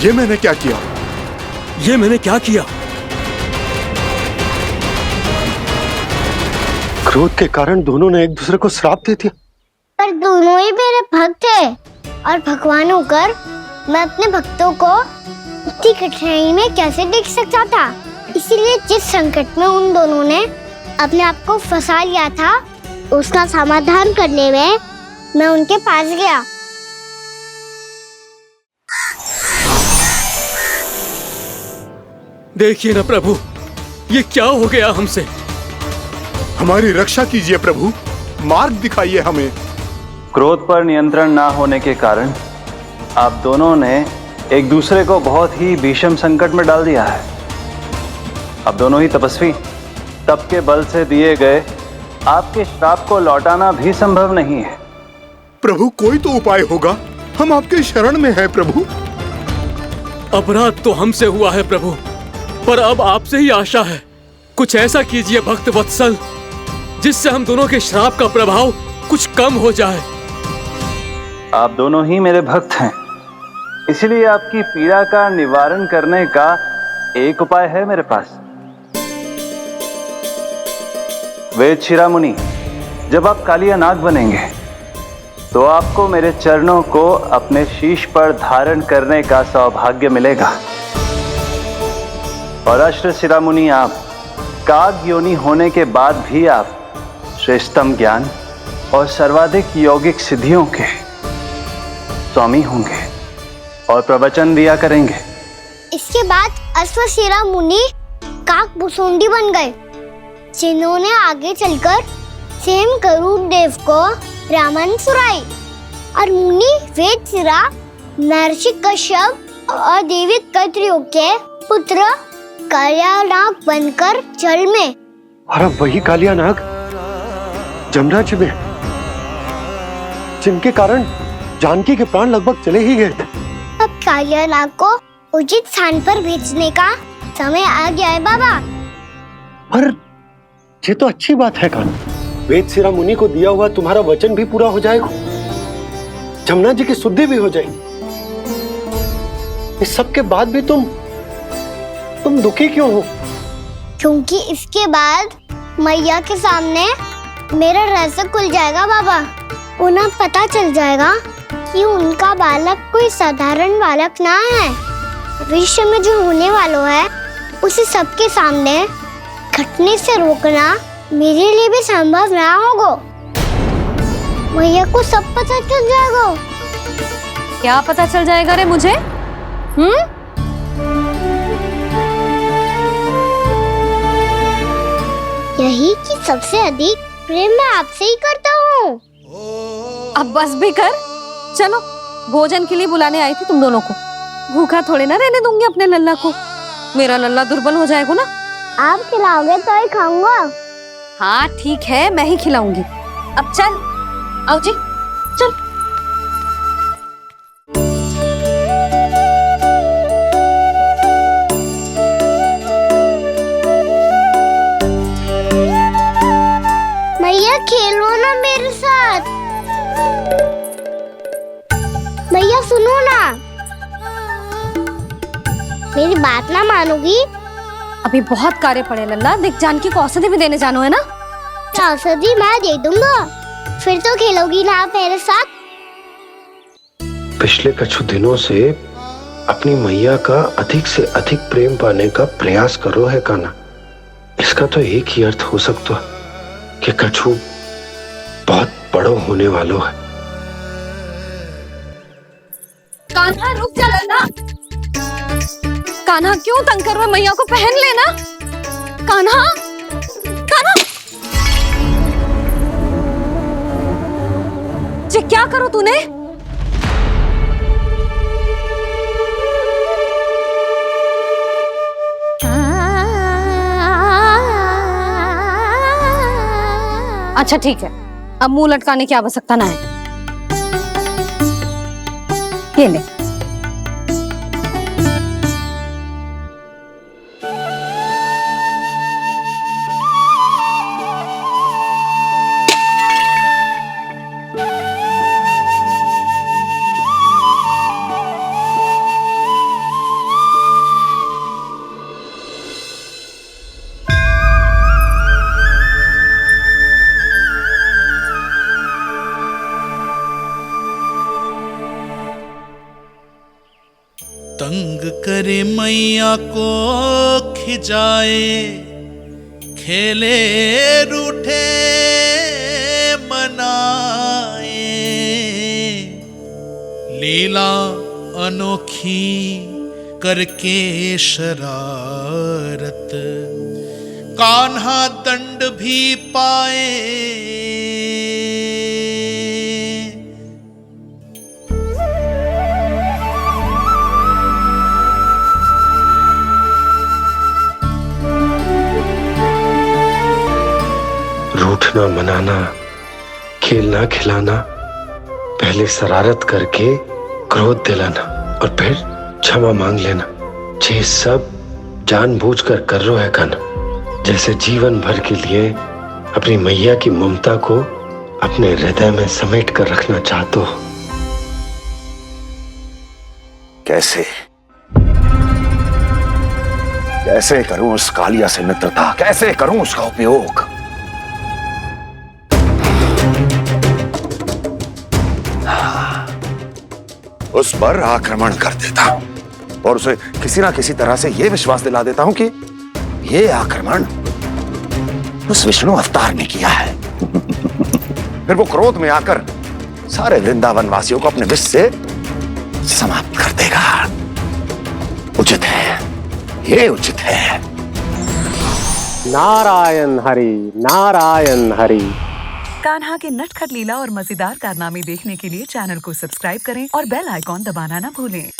[SPEAKER 7] ये मैंने क्या किया?
[SPEAKER 11] ये मैंने क्या किया?
[SPEAKER 13] क्रोध के कारण दोनों ने एक दूसरे को श्राप दे दिया।
[SPEAKER 4] पर दोनों ही मेरे भक्त हैं, और भगवान होकर मैं अपने भक्तों को इतनी कठिनाई में कैसे देख सकता था। इसीलिए जिस संकट में उन दोनों ने अपने आप को फंसा लिया था, उसका समाधान करने में मैं उनके पास गया।
[SPEAKER 11] देखिए ना प्रभु, ये क्या हो गया हमसे?
[SPEAKER 7] हमारी रक्षा कीजिए प्रभु, मार्ग दिखाइए हमें।
[SPEAKER 15] क्रोध पर नियंत्रण ना होने के कारण आप दोनों ने एक दूसरे को बहुत ही भीषण संकट में डाल दिया है। अब दोनों ही तपस्वी, तप के बल से दिए गए आपके श्राप को लौटाना भी संभव नहीं है।
[SPEAKER 7] प्रभु, कोई तो उपाय होगा, हम आपके शरण में हैं प्रभु।
[SPEAKER 11] अपराध तो हमसे हुआ है प्रभु, पर अब आपसे ही आशा है। कुछ ऐसा कीजिए भक्त वत्सल, जिससे हम दोनों के श्राप का प्रभाव कुछ कम हो जाए।
[SPEAKER 15] आप दोनों ही मेरे भक्त हैं, इसलिए आपकी पीड़ा का निवारण करने का एक उपाय है मेरे पास। वेद शिरोमणि, जब आप कालिया नाग बनेंगे तो आपको मेरे चरणों को अपने शीश पर धारण करने का सौभाग्य मिलेगा। और अश्व शिरोमणि, आप काग योनि होने के बाद भी आप श्रेष्ठतम ज्ञान और सर्वाधिक यौगिक सिद्धियों के स्वामी होंगे और प्रवचन दिया करेंगे।
[SPEAKER 4] इसके बाद अश्वशिरा मुनि काक भुसुंडी बन गए, जिन्होंने आगे चलकर स्वयं गरुड़ देव को रामायण सुनाई। और मुनि वेदशिरा महर्षि कश्यप और देवी कत्रियों के पुत्र कालिया नाग बनकर जल में।
[SPEAKER 13] और अब वही कालिया नाग जमराज में, जिनके कारण जानकी के प्राण लगभग चले ही गए थे।
[SPEAKER 5] अब कालिया नाग को उचित स्थान पर भेजने का समय आ गया है बाबा।
[SPEAKER 13] पर ये तो अच्छी बात है कान्हा। वेद सिरा मुनि को दिया हुआ तुम्हारा वचन भी पूरा हो जाएगा, जमुना जी की शुद्धि भी हो जाएगी। इस सब के बाद भी तुम दुखी क्यों हो?
[SPEAKER 5] क्योंकि इसके बाद मैया के सामने मेरा रहस्य खुल जाएगा बाबा। उन्हें पता चल जाएगा कि उनका बालक कोई साधारण बालक ना है। भविष्य में जो होने वाला है उसे सबके सामने घटने से रोकना मेरे लिए भी संभव ना होगा। मैया को सब पता चल जाएगा।
[SPEAKER 9] क्या पता चल जाएगा रे मुझे?
[SPEAKER 5] यही कि सबसे अधिक प्रेम मैं आपसे ही करता हूँ।
[SPEAKER 9] अब बस भी कर, चलो भोजन के लिए बुलाने आई थी तुम दोनों को। भूखा थोड़े ना रहने दूंगी अपने लल्ला को। मेरा लल्ला दुर्बल हो जाएगा ना।
[SPEAKER 5] आप खिलाओगे तो ही खाऊंगा।
[SPEAKER 9] हाँ ठीक है, मैं ही खिलाऊंगी। अब चल, आओ जी, चल।
[SPEAKER 5] मैया खेलो ना मेरे साथ। मैया सुनो ना, मेरी बात ना मानोगी?
[SPEAKER 9] अभी बहुत कार्य पड़े लल्ला। देख जानकी को औषधि भी देने जानो है ना।
[SPEAKER 5] औषधि मैं दे दूंगा, फिर तो खेलोगी ना आप मेरे साथ?
[SPEAKER 13] पिछले कुछ दिनों से अपनी मैया का अधिक से अधिक प्रेम पाने का प्रयास करो है कान्हा। इसका तो एक ही अर्थ हो सकता है कि कछु बहुत बड़ो होने वालों है।
[SPEAKER 9] कान्हा रुक जा लल्ला। कान्हा क्यों तंग कर रहा है? मैया को पहन लेना। कान्हा, कान्हा, जी क्या करो तूने? अच्छा ठीक है, अब मुंह लटकाने की आवश्यकता ना है। ये ले।
[SPEAKER 16] तंग करे मैया को खिजाए, खेले रूठे मनाए, लीला अनोखी करके शरारत, कान्हा दंड भी पाए।
[SPEAKER 13] रूठना मनाना, खेलना खिलाना, पहले शरारत करके क्रोध दिलाना और फिर क्षमा मांग लेना, ये सब जानबूझकर कर रहे है कान्हा। जैसे जीवन भर के लिए अपनी मैया की ममता को अपने हृदय में समेट कर रखना चाहते हो।
[SPEAKER 17] कैसे कैसे करूं उस कालिया से मित्रता, कैसे करूं उसका उपयोग? उस पर आक्रमण कर देता हूं और उसे किसी ना किसी तरह से यह विश्वास दिला देता हूं कि यह आक्रमण उस विष्णु अवतार ने किया है। फिर वो क्रोध में आकर सारे वृंदावन वासियों को अपने विष से समाप्त कर देगा। उचित है, ये उचित है।
[SPEAKER 2] नारायण हरि, नारायण हरि।
[SPEAKER 19] कान्हा के नटखट लीला और मजेदार कारनामे देखने के लिए चैनल को सब्सक्राइब करें और बेल आइकॉन दबाना ना भूलें।